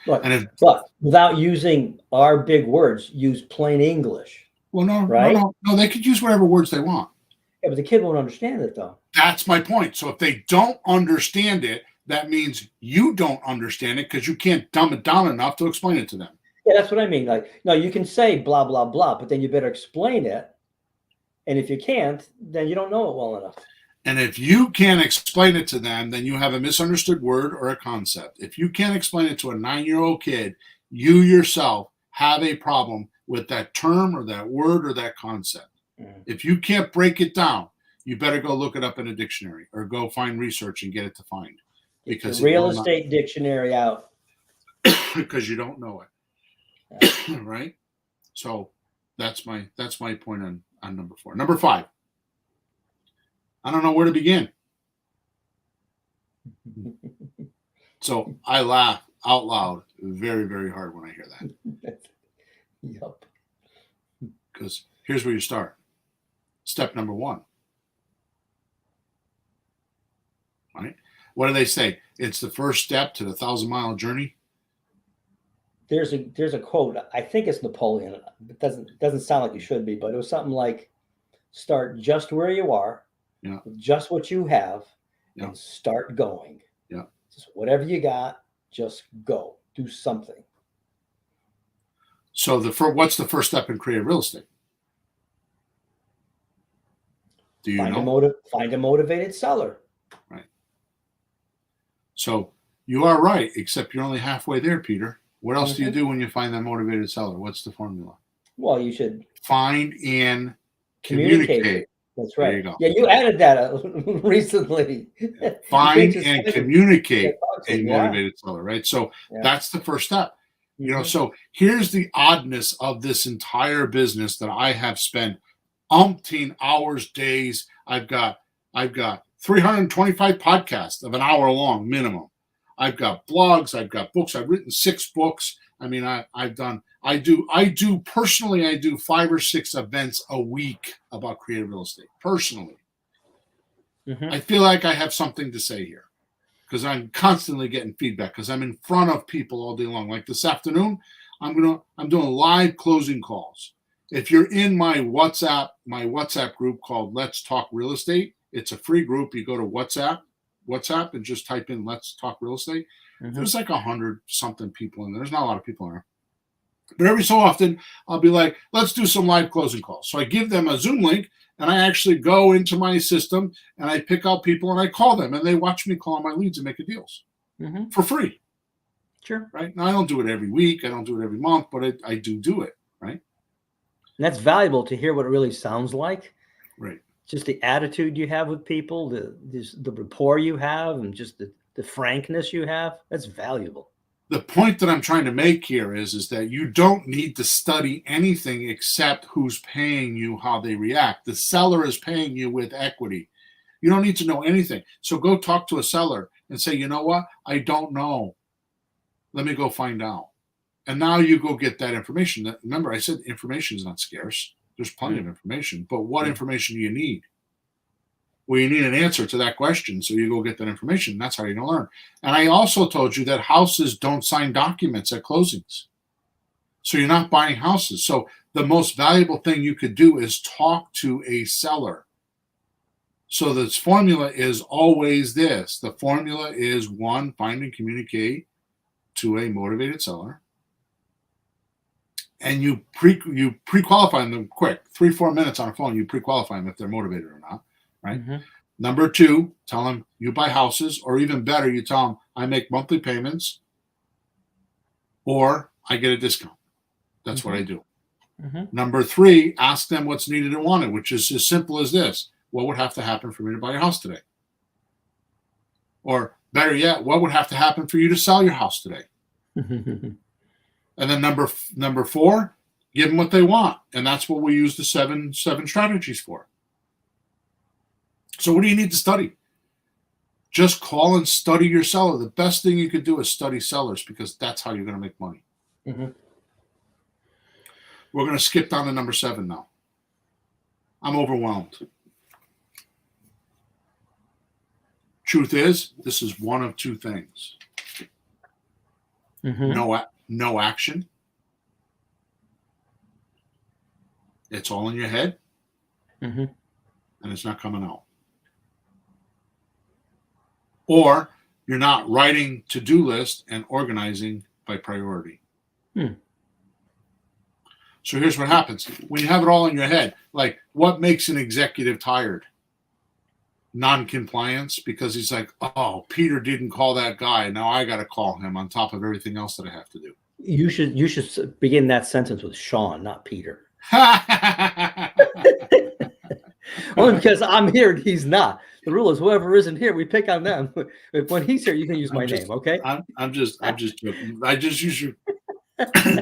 But without using our big words, use plain English. Well, right? No, they could use whatever words they want. Yeah, but the kid won't understand it, though. That's my point. So if they don't understand it, that means you don't understand it because you can't dumb it down enough to explain it to them. Yeah, that's what I mean. Like, no, you can say blah, blah, blah, but then you better explain it. And if you can't, then you don't know it well enough. And if you can't explain it to them, then you have a misunderstood word or a concept. If you can't explain it to a 9-year-old kid, you yourself have a problem with that term or that word or that concept. If you can't break it down, you better go look it up in a dictionary or go find research and get it defined. Because the real estate dictionary out. Because you don't know it. Right? So that's my point on number 4. Number 5. I don't know where to begin. So I laugh out loud very, very hard when I hear that. Yep. Because here's where you start. Step number 1. Right? What do they say? It's the first step to the 1,000-mile journey. There's a quote. I think it's Napoleon. It doesn't sound like it should be, but it was something like, start just where you are, just what you have, and start going. Yeah. Just whatever you got, just go. Do something. So what's the first step in creative real estate? Do you know? Find a motivated seller. Right. So you are right, except you're only halfway there, Peter. What else do you do when you find that motivated seller? What's the formula? Well, you should find and communicate. That's right. There you go. Yeah, you added that recently. Find and communicate a motivated seller, right? So that's the first step. You know, so here's the oddness of this entire business that I have spent umpteen hours, days. I've got 325 podcasts of an hour long minimum. I've got blogs, I've got books. I've written 6 books. I mean, I do 5 or 6 events a week about creative real estate personally. I feel like I have something to say here because I'm constantly getting feedback because I'm in front of people all day long. Like this afternoon, I'm doing live closing calls. If you're in my WhatsApp group called Let's Talk Real Estate, it's a free group. You go to WhatsApp and just type in Let's Talk Real Estate. There's like 100 something people in there. There's not a lot of people in there. But every so often, I'll be like, let's do some live closing calls. So I give them a Zoom link, and I actually go into my system, and I pick out people, and I call them, and they watch me call my leads and make deals for free. Sure. Right? Now, I don't do it every week. I don't do it every month, but I do it, right? And that's valuable to hear what it really sounds like. Right. Just the attitude you have with people, the rapport you have, and just the frankness you have. That's valuable. The point that I'm trying to make here is that you don't need to study anything except who's paying you, how they react. The seller is paying you with equity. You don't need to know anything. So go talk to a seller and say, you know what? I don't know. Let me go find out. And now you go get that information. Remember, I said information is not scarce. There's plenty of information. But what information do you need? Well, you need an answer to that question, so you go get that information. That's how you're going to learn. And I also told you that houses don't sign documents at closings. So you're not buying houses. So the most valuable thing you could do is talk to a seller. So this formula is always this. The formula is 1, find and communicate to a motivated seller. And you pre-qualify them quick. 3-4 minutes on a phone, you pre-qualify them if they're motivated or not. Right. Number 2, tell them you buy houses, or even better, you tell them I make monthly payments or I get a discount. That's what I do. Number 3, ask them what's needed and wanted, which is as simple as this. What would have to happen for me to buy your house today? Or better yet, what would have to happen for you to sell your house today? And then number 4, give them what they want. And that's what we use the seven strategies for. So what do you need to study? Just call and study your seller. The best thing you could do is study sellers, because that's how you're going to make money. Mm-hmm. We're going to skip down to number 7 now. I'm overwhelmed. Truth is, this is one of two things. Mm-hmm. No action. It's all in your head, Mm-hmm. and it's not coming out. Or you're not writing to-do list and organizing by priority. So here's what happens. When you have it all in your head, like, what makes an executive tired? Non-compliance, because he's like, oh, Peter didn't call that guy. Now I got to call him on top of everything else that I have to do. You should begin that sentence with Sean, not Peter. Only because I'm here and he's not. The rule is whoever isn't here, we pick on them. When he's here, you can use my name, okay? I'm just joking. I just use your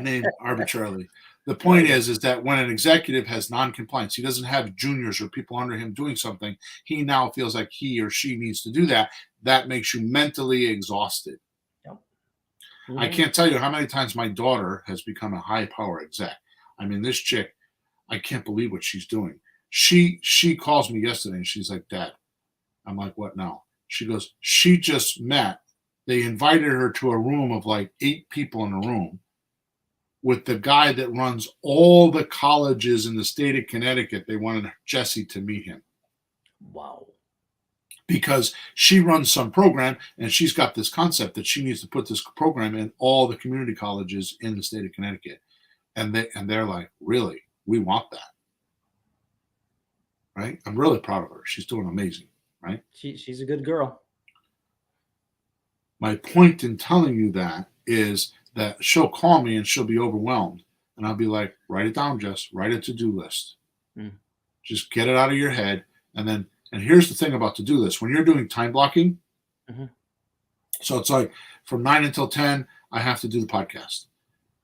name arbitrarily. The point is that when an executive has non-compliance, he doesn't have juniors or people under him doing something. He now feels like he or she needs to do that. That makes you mentally exhausted. Yep. Mm-hmm. I can't tell you how many times my daughter has become a high-power exec. I mean, this chick, I can't believe what she's doing. She calls me yesterday and she's like, Dad. I'm like, what now? She goes, she just met. They invited her to a room of like 8 people in a room with the guy that runs all the colleges in the state of Connecticut. They wanted Jesse to meet him. Wow. Because she runs some program and she's got this concept that she needs to put this program in all the community colleges in the state of Connecticut. And they're like, really? We want that. Right? I'm really proud of her. She's doing amazing. Right? She's a good girl. My point in telling you that is that she'll call me and she'll be overwhelmed. And I'll be like, write it down, Jess. Write a to-do list. Just get it out of your head. And here's the thing about to-do list. When you're doing time blocking, so it's like from 9 until 10, I have to do the podcast.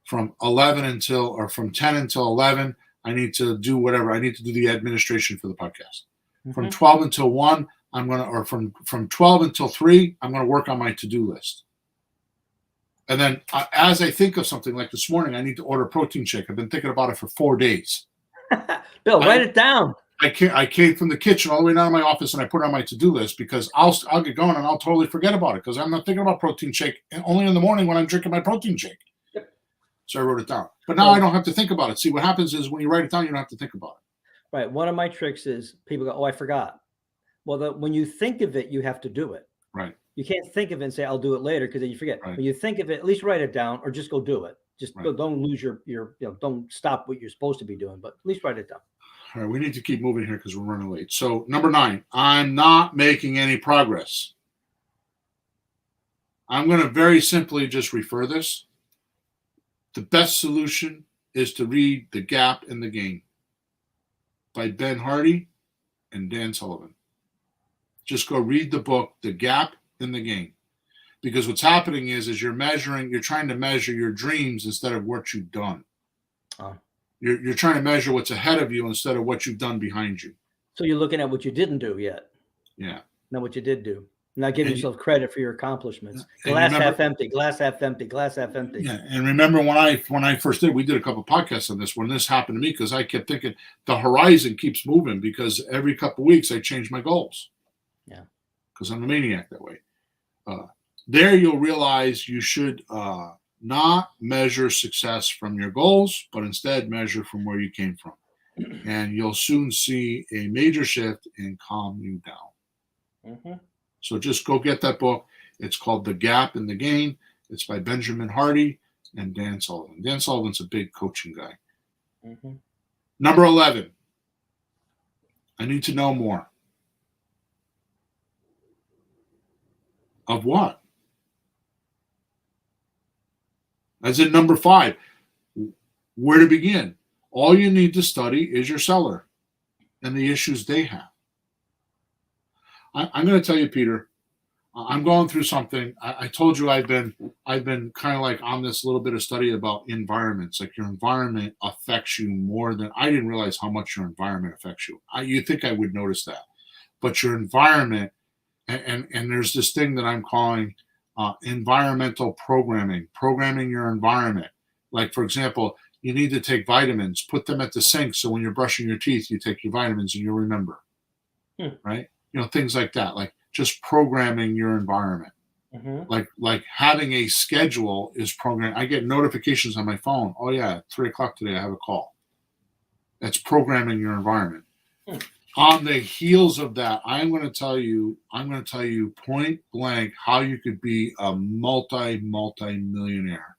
From 10 until 11, I need to do whatever. I need to do the administration for the podcast. From 12 until 1, from 12 until 3, I'm going to work on my to-do list. And then as I think of something, like this morning, I need to order a protein shake. I've been thinking about it for 4 days. Bill, write it down. I came from the kitchen all the way down to my office and I put it on my to-do list, because I'll get going and I'll totally forget about it, because I'm not thinking about protein shake only in the morning when I'm drinking my protein shake. Yep. So I wrote it down. But now I don't have to think about it. See, what happens is when you write it down, you don't have to think about it. Right. One of my tricks is people go, oh, I forgot. Well, when you think of it, you have to do it. Right. You can't think of it and say, I'll do it later, because then you forget. Right. When you think of it, at least write it down or just go do it. Just don't lose your don't stop what you're supposed to be doing, but at least write it down. All right, we need to keep moving here because we're running late. So number 9, I'm not making any progress. I'm going to very simply just refer this. The best solution is to read The Gap in the Game by Ben Hardy and Dan Sullivan. Just go read the book, The Gap in the Game. Because what's happening is you're trying to measure your dreams instead of what you've done. Oh. You're trying to measure what's ahead of you instead of what you've done behind you. So you're looking at what you didn't do yet. Yeah. Not what you did do. Not giving yourself credit for your accomplishments. Glass half empty, glass half empty, glass half empty. Yeah. And remember when I first we did a couple podcasts on this when this happened to me, because I kept thinking the horizon keeps moving, because every couple of weeks I change my goals. Yeah. Because I'm a maniac that way. There you'll realize you should not measure success from your goals, but instead measure from where you came from. And you'll soon see a major shift and calm you down. So just go get that book. It's called The Gap in the Game. It's by Benjamin Hardy and Dan Sullivan. Dan Sullivan's a big coaching guy. Number 11, I need to know more. Of what? As in number 5, where to begin? All you need to study is your seller and the issues they have. I'm going to tell you, Peter, I'm going through something. I told you I've been kind of like on this little bit of study about environments. Like your environment affects you more than I didn't realize how much your environment affects you. You think I would notice that, but your environment And there's this thing that I'm calling environmental programming your environment. Like, for example, you need to take vitamins, put them at the sink so when you're brushing your teeth, you take your vitamins and you'll remember, right? Things like that, like just programming your environment. Like having a schedule is programming. I get notifications on my phone. Oh yeah, 3:00 today I have a call. That's programming your environment. On the heels of that, I'm going to tell you point blank how you could be a multi-millionaire.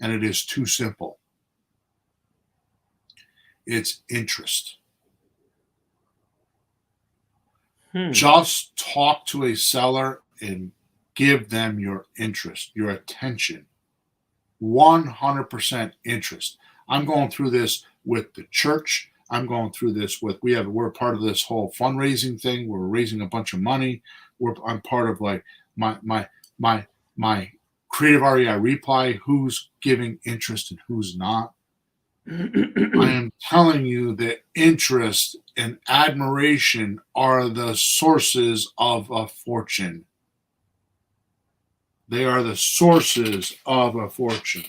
And it is too simple. It's interest. Just talk to a seller and give them your interest, your attention. 100% interest. I'm going through this with the church. I'm going through this with we're part of this whole fundraising thing. We're raising a bunch of money. I'm part of like my creative REI reply, who's giving interest and who's not. I am telling you that interest and admiration are the sources of a fortune. They are the sources of a fortune.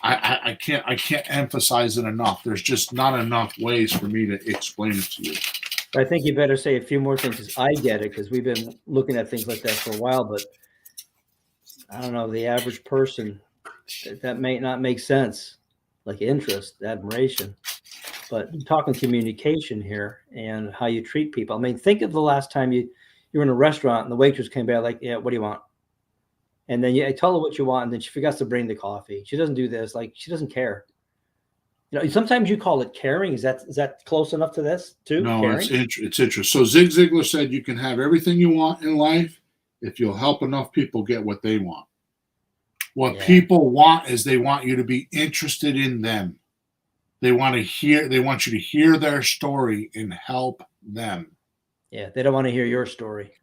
I can't emphasize it enough. There's just not enough ways for me to explain it to you. I think you better say a few more things because I get it, because we've been looking at things like that for a while, but I don't know, the average person, that may not make sense, like interest, admiration. But you're talking communication here and how you treat people. I mean, think of the last time you were in a restaurant and the waitress came back like, yeah, what do you want? And then I tell her what you want, and then she forgets to bring the coffee. She doesn't do this. Like, she doesn't care. Sometimes you call it caring. Is that close enough to this too? No, caring? it's interest. So Zig Ziglar said you can have everything you want in life if you'll help enough people get what they want. What people want is they want you to be interested in them. They want you to hear their story and help them. Yeah, they don't want to hear your story.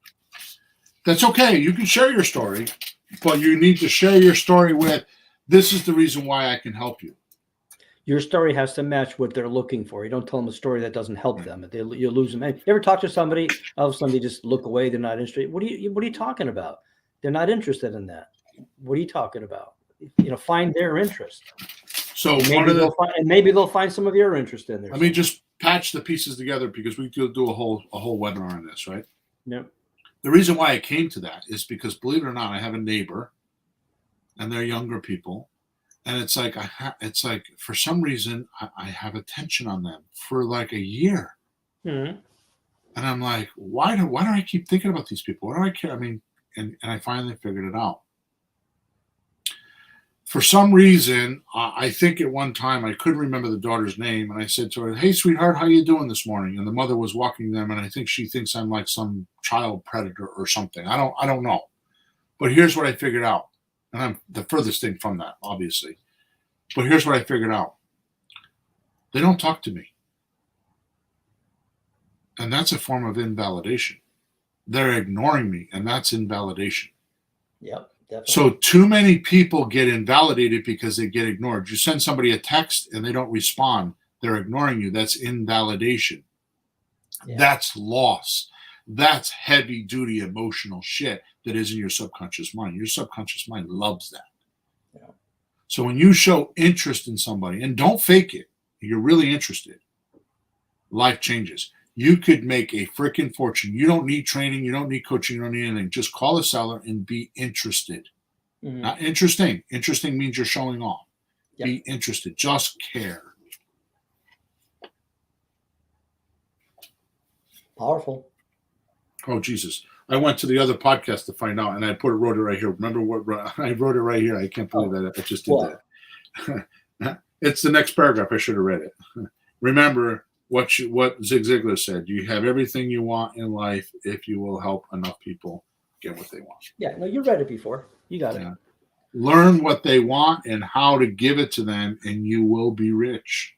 That's okay. You can share your story, but you need to share your story with, this is the reason why I can help you. Your story has to match what they're looking for. You don't tell them a story that doesn't help them. You lose them. You ever talk to somebody, all of a sudden they just look away, they're not interested? What are you talking about? They're not interested in that. What are you talking about? Find their interest. So maybe they'll find some of your interest in there. Let me just patch the pieces together, because we could do a whole webinar on this, right? Yep. The reason why I came to that is because, believe it or not, I have a neighbor, and they're younger people, and it's like for some reason I have attention on them for like a year, and I'm like, why do I keep thinking about these people? Why do I care? I mean, and I finally figured it out. For some reason, I think at one time, I couldn't remember the daughter's name, and I said to her, "Hey, sweetheart, how you doing this morning?" And the mother was walking them, and I think she thinks I'm like some child predator or something. I don't know. But here's what I figured out, and I'm the furthest thing from that, obviously. But here's what I figured out. They don't talk to me. And that's a form of invalidation. They're ignoring me, and that's invalidation. Yep. Definitely. So too many people get invalidated because they get ignored. You send somebody a text and they don't respond. They're ignoring you. That's invalidation. Yeah. That's loss. That's heavy duty emotional shit that is in your subconscious mind. Your subconscious mind loves that. Yeah. So when you show interest in somebody, and don't fake it, you're really interested, life changes. You could make a freaking fortune. You don't need training. You don't need coaching. You don't need anything. Just call a seller and be interested. Mm-hmm. Not interesting. Interesting means you're showing off. Yep. Be interested. Just care. Powerful. Oh, Jesus. I went to the other podcast to find out, and I wrote it right here. Remember what I wrote it right here. I can't believe that I just did that. It's the next paragraph. I should have read it. Remember what Zig Ziglar said. You have everything you want in life if you will help enough people get what they want. Yeah, no, you read it before. You got it. Learn what they want and how to give it to them, and you will be rich.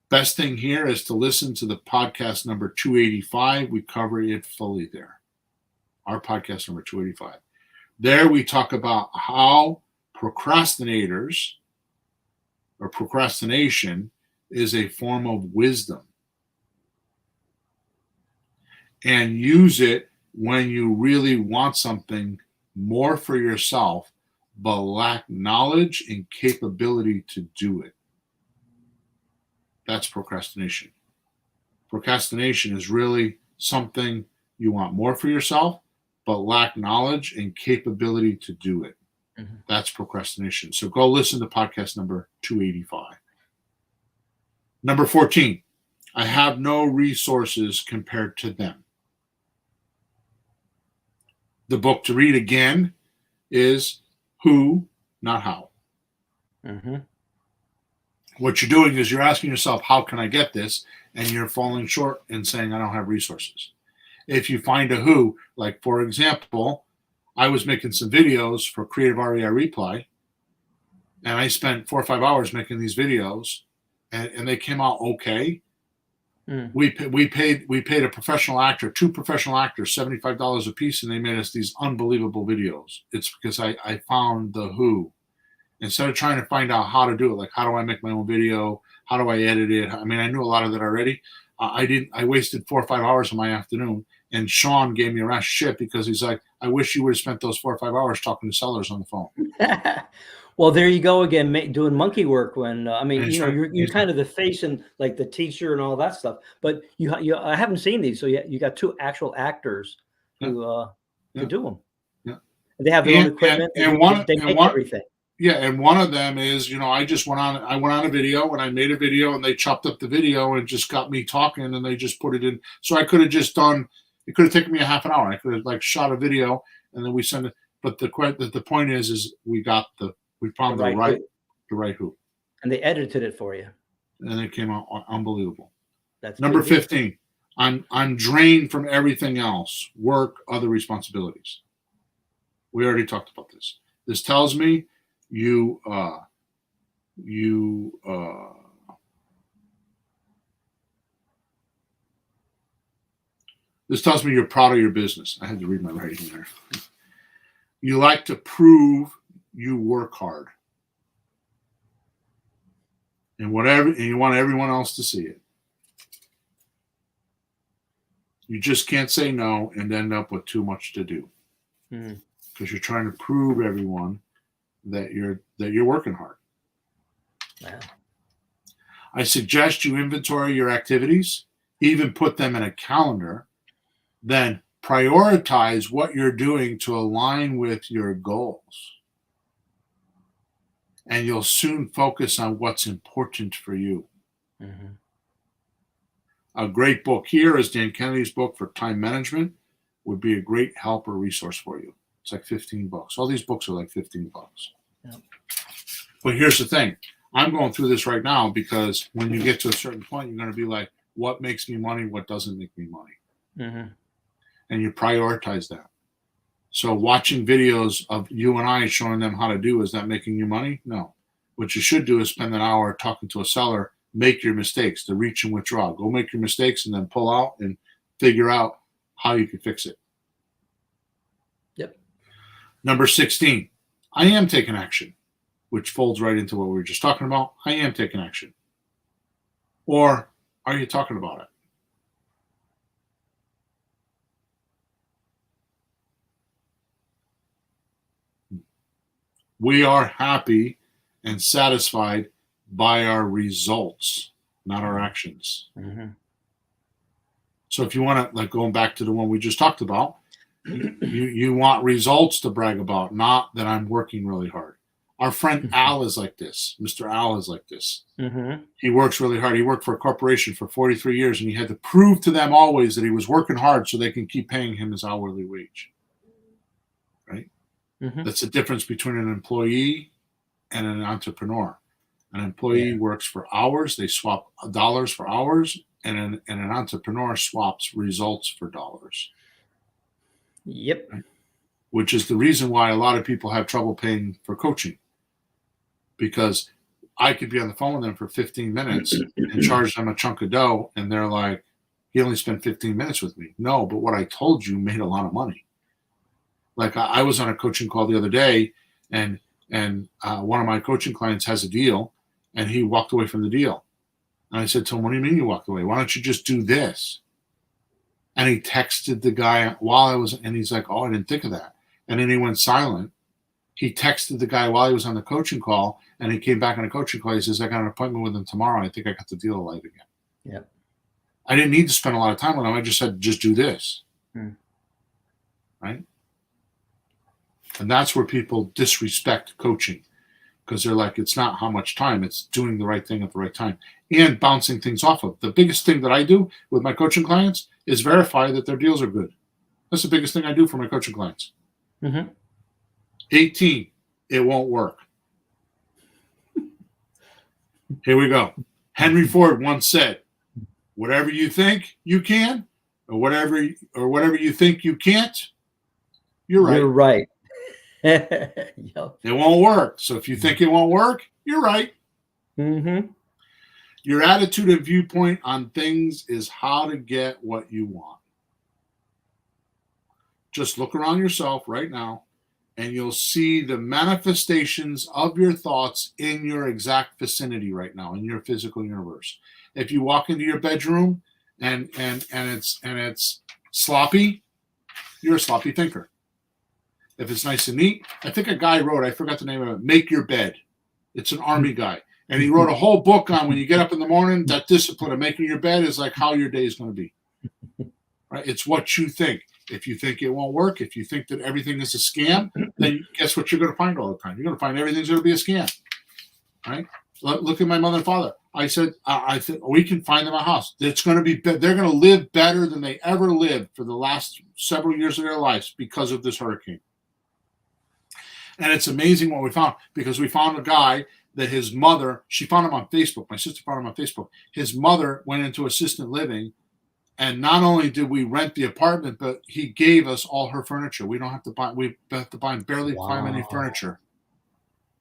Best thing here is to listen to the podcast number 285. We cover it fully there. Our podcast number 285. There we talk about how procrastination is a form of wisdom. and use it when you really want something more for yourself, but lack knowledge and capability to do it. That's procrastination. Procrastination is really something you want more for yourself, but lack knowledge and capability to do it. Mm-hmm. That's procrastination. So go listen to podcast number 285. Number 14, I have no resources compared to them. The book to read again is Who, Not How. Mm-hmm. What you're doing is you're asking yourself, how can I get this? And you're falling short and saying, I don't have resources. If you find a who, like for example, I was making some videos for Creative REI Reply, and I spent 4 or 5 hours making these videos, and they came out okay. We paid a professional actor, 2 professional actors, $75 a piece, and they made us these unbelievable videos. It's because I found the who. Instead of trying to find out how to do it, like how do I make my own video, how do I edit it? I mean, I knew a lot of that already. I wasted 4 or 5 hours of my afternoon, and Sean gave me a rash of shit because he's like, I wish you would have spent those 4 or 5 hours talking to sellers on the phone. Well, there you go again, doing monkey work. When I mean, And you're kind of the face and like the teacher and all that stuff. But I haven't seen these, so you got 2 actual actors who to do them. Yeah, and they have their own equipment, and they make everything. Yeah, and one of them is, I just went on a video, and I made a video, and they chopped up the video and just got me talking, and they just put it in. So I could have just done. It could have taken me a half an hour. I could have shot a video, and then we send it. But the point is we found the right who, and they edited it for you, and it came out unbelievable. That's number 15. I'm drained from everything else: work, other responsibilities. We already talked about this. This tells me this tells me you're proud of your business. I had to read my writing there. You like to prove you work hard. And you want everyone else to see it. You just can't say no and end up with too much to do. Because you're trying to prove everyone that you're working hard. Wow. I suggest you inventory your activities, even put them in a calendar, then prioritize what you're doing to align with your goals. And you'll soon focus on what's important for you. Mm-hmm. A great book here is Dan Kennedy's book for time management. Would be a great help or resource for you. It's like $15. All these books are like $15. Yep. But here's the thing. I'm going through this right now because when you get to a certain point, you're going to be like, what makes me money? What doesn't make me money? Mm-hmm. And you prioritize that. So watching videos of you and I showing them how to do, is that making you money? No. What you should do is spend an hour talking to a seller, make your mistakes, the reach and withdraw. Go make your mistakes and then pull out and figure out how you can fix it. Yep. Number 16, I am taking action, which folds right into what we were just talking about. I am taking action. Or are you talking about it? We are happy and satisfied by our results, not our actions. Mm-hmm. So if you want to, like going back to the one we just talked about, you want results to brag about, not that I'm working really hard. Our friend Al is like this. Mr. Al is like this. Mm-hmm. He works really hard. He worked for a corporation for 43 years, and he had to prove to them always that he was working hard so they can keep paying him his hourly wage. Right? Mm-hmm. That's the difference between an employee and an entrepreneur. An employee works for hours. They swap dollars for hours, and an entrepreneur swaps results for dollars. Yep. Right? Which is the reason why a lot of people have trouble paying for coaching. Because I could be on the phone with them for 15 minutes and charge them a chunk of dough, and they're like, he only spent 15 minutes with me. No, but what I told you made a lot of money. Like I was on a coaching call the other day, and one of my coaching clients has a deal, and he walked away from the deal. And I said to him, what do you mean you walked away? Why don't you just do this? And he texted the guy while I was, and he's like, oh, I didn't think of that. And then he went silent. He texted the guy while he was on the coaching call, and he came back on a coaching call. He says, I got an appointment with him tomorrow, and I think I got the deal of life again. Yeah. I didn't need to spend a lot of time with him. I just said, just do this. Right? And that's where people disrespect coaching, because they're like, it's not how much time, it's doing the right thing at the right time and bouncing things off of. The biggest thing that I do with my coaching clients is verify that their deals are good. That's the biggest thing I do for my coaching clients. 18, it won't work. Here we go. Henry Ford once said, whatever you think you can, or whatever you think you can't, you're right. You're right. Yep. It won't work. So if you think it won't work, you're right. Your attitude and viewpoint on things is how to get what you want. Just look around yourself right now, and you'll see the manifestations of your thoughts in your exact vicinity right now, in your physical universe. If you walk into your bedroom and it's sloppy, you're a sloppy thinker. If it's nice and neat, I think a guy wrote, I forgot the name of it, Make Your Bed. It's an army guy. And he wrote a whole book on when you get up in the morning, that discipline of making your bed is like how your day is going to be. Right? It's what you think. If you think it won't work, if you think that everything is a scam, then guess what you're going to find all the time? You're going to find everything's going to be a scam. Right? Look at my mother and father. I said, I think we can find them a house. It's going to be, they're going to live better than they ever lived for the last several years of their lives because of this hurricane. And it's amazing what we found, because we found a guy that his mother, she found him on Facebook. My sister found him on Facebook. His mother went into assisted living, and not only did we rent the apartment, but he gave us all her furniture. We have to buy barely find any furniture.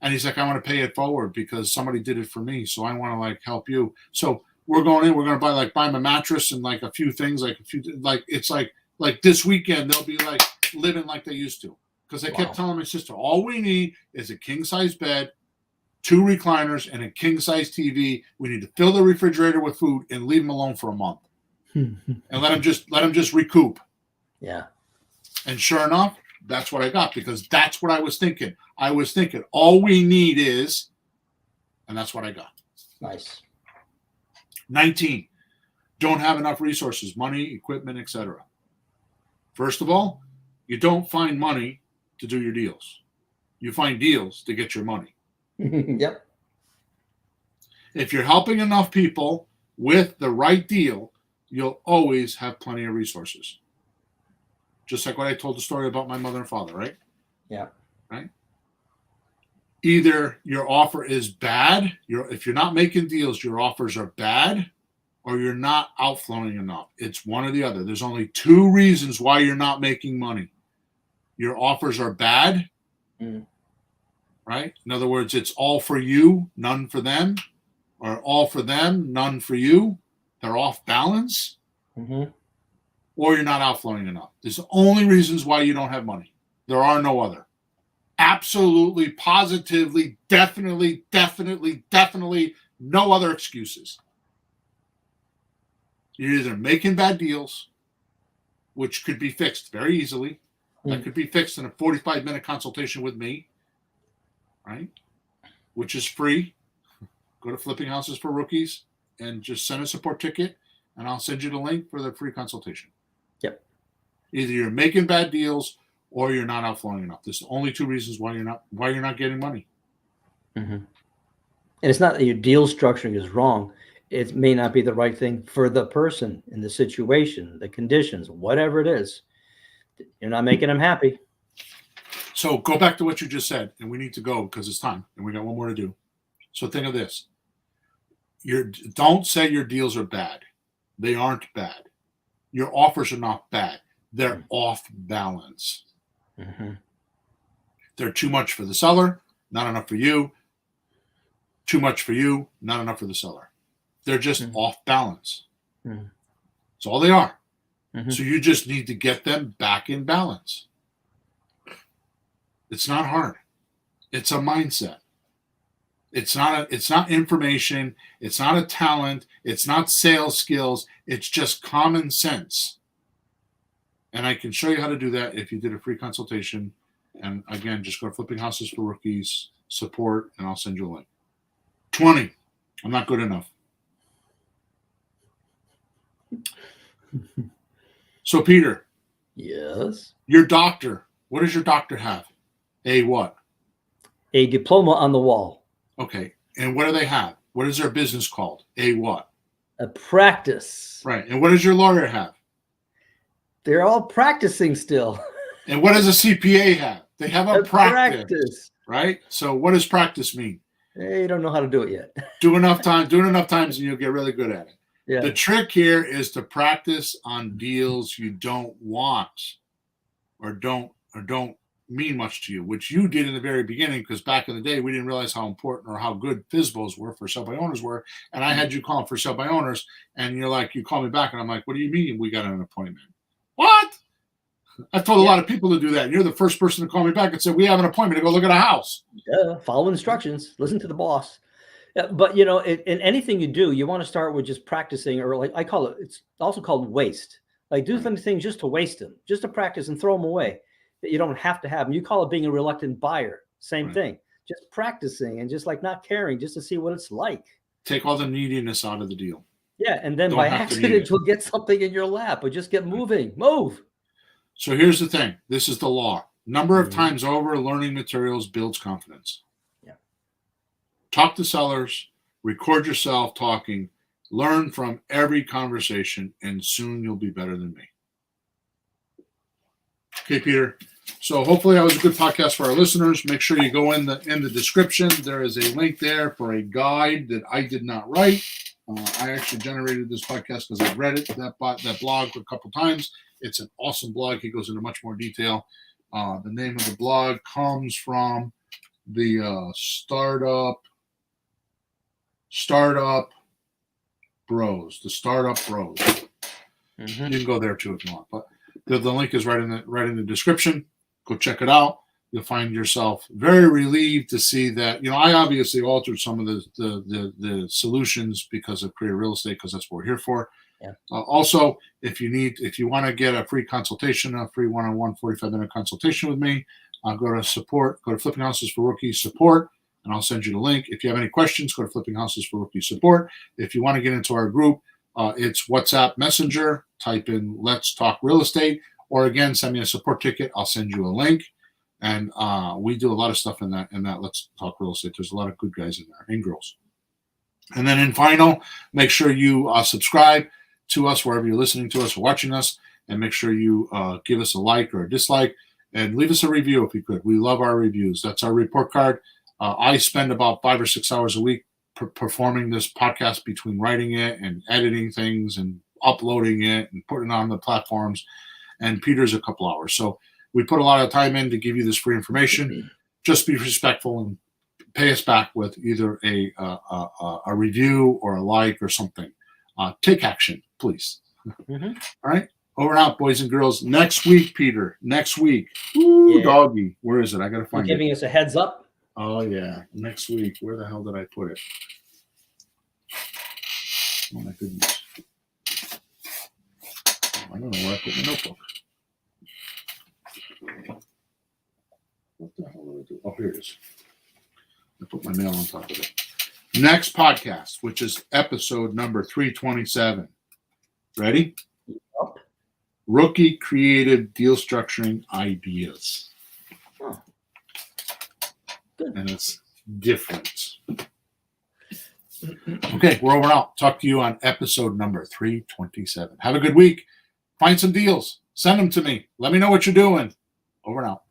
And he's like, I want to pay it forward because somebody did it for me. So I want to like help you. So we're going in, we're going to buy him a mattress and like a few things, it's like this weekend, they'll be like living like they used to. Because I kept telling my sister, all we need is a king-size bed, 2 recliners, and a king-size TV. We need to fill the refrigerator with food and leave them alone for a month. And let them just recoup. Yeah. And sure enough, that's what I got, because that's what I was thinking. I was thinking all we need is, and that's what I got. Nice. 19, don't have enough resources, money, equipment, etc. First of all, you don't find money to do your deals. You find deals to get your money. Yep. If you're helping enough people with the right deal, you'll always have plenty of resources. Just like what I told the story about my mother and father, right? Yeah. Right? Either your offer is bad, if you're not making deals, your offers are bad, or you're not outflowing enough. It's one or the other. There's only 2 reasons why you're not making money. Your offers are bad, right? In other words, it's all for you, none for them, or all for them, none for you. They're off balance, or you're not outflowing enough. There's the only reasons why you don't have money. There are no other. Absolutely, positively, definitely no other excuses. You're either making bad deals, which could be fixed very easily. That could be fixed in a 45-minute consultation with me, right? Which is free. Go to Flipping Houses for Rookies and just send a support ticket, and I'll send you the link for the free consultation. Yep. Either you're making bad deals or you're not outflowing enough. There's only 2 reasons why you're not getting money. And it's not that your deal structuring is wrong. It may not be the right thing for the person in the situation, the conditions, whatever it is. You're not making them happy. So go back to what you just said, and we need to go because it's time, and we got one more to do. So think of this. Don't say your deals are bad. They aren't bad. Your offers are not bad. They're off balance. They're too much for the seller, not enough for you. Too much for you, not enough for the seller. They're just off balance. That's all they are. So you just need to get them back in balance. It's not hard. It's a mindset. It's not information. It's not a talent. It's not sales skills. It's just common sense. And I can show you how to do that if you did a free consultation. And again, just go to Flipping Houses for Rookies support, and I'll send you a link. 20. I'm not good enough. So, Peter. Yes. Your doctor. What does your doctor have? A what? A diploma on the wall. Okay. And what do they have? What is their business called? A what? A practice. Right. And what does your lawyer have? They're all practicing still. And what does a CPA have? They have a practice. Right? So what does practice mean? They don't know how to do it yet. Do it enough times and you'll get really good at it. Yeah. The trick here is to practice on deals you don't want or don't mean much to you, which you did in the very beginning, because back in the day, we didn't realize how important or how good FSBOs were for sell by owners were. And I had you call for sell by owners, and you're like, you call me back, and I'm like, what do you mean we got an appointment? What? I've told a lot of people to do that. And you're the first person to call me back and say, we have an appointment to go look at a house. Follow instructions. Listen to the boss. Yeah, but, you know, in anything you do, you want to start with just practicing, or like I call it, it's also called waste. Like do some things just to waste them, just to practice and throw them away. That you don't have to have them. You call it being a reluctant buyer. Same thing. Just practicing and just like not caring, just to see what it's like. Take all the neediness out of the deal. Yeah, and then by accident, you'll get something in your lap, but just get moving. Move. So here's the thing. This is the law. Number of times over, learning materials builds confidence. Yeah. Talk to sellers, record yourself talking, learn from every conversation, and soon you'll be better than me. Okay, Peter. So hopefully that was a good podcast for our listeners. Make sure you go in the description. There is a link there for a guide that I did not write. I actually generated this podcast because I've read it, that blog a couple times. It's an awesome blog. He goes into much more detail. The name of the blog comes from the Startup Bros. The Startup Bros. You can go there too if you want, but the link is right in the description. Go check it out. You'll find yourself very relieved to see that, I obviously altered some of the solutions because of Creative Real Estate, because that's what we're here for. Yeah. Also, if you want to get a free consultation, a free one-on-one 45-minute consultation with me, go to support, go to Flipping Houses for Rookies support, and I'll send you the link. If you have any questions, go to Flipping Houses for Rookies support. If you want to get into our group, it's WhatsApp Messenger. Type in Let's Talk Real Estate, or again, send me a support ticket. I'll send you a link. And we do a lot of stuff in that Let's Talk Real Estate. There's a lot of good guys in there and girls. And then in final, make sure you subscribe to us wherever you're listening to us or watching us, and make sure you give us a like or a dislike, and leave us a review if you could. We love our reviews. That's our report card. I spend about 5 or 6 hours a week performing this podcast, between writing it and editing things and uploading it and putting it on the platforms. And Peter's a couple hours. So we put a lot of time in to give you this free information. Just be respectful and pay us back with either a review or a like or something. Take action, please. All right. Over and out, boys and girls. Next week, Peter. Next week. Ooh, yeah. Doggy. Where is it? I got to find it. You're giving us a heads up? Oh, yeah. Next week. Where the hell did I put it? Oh, my goodness. I don't know where I put my notebook. What the hell did I do? Oh, here it is. I put my mail on top of it. Next podcast, which is episode number 327. Ready? Yep. Rookie creative deal structuring ideas. Oh. Good. And it's different. Okay, we're over and out. Talk to you on episode number 327. Have a good week. Find some deals. Send them to me. Let me know what you're doing. Over and out.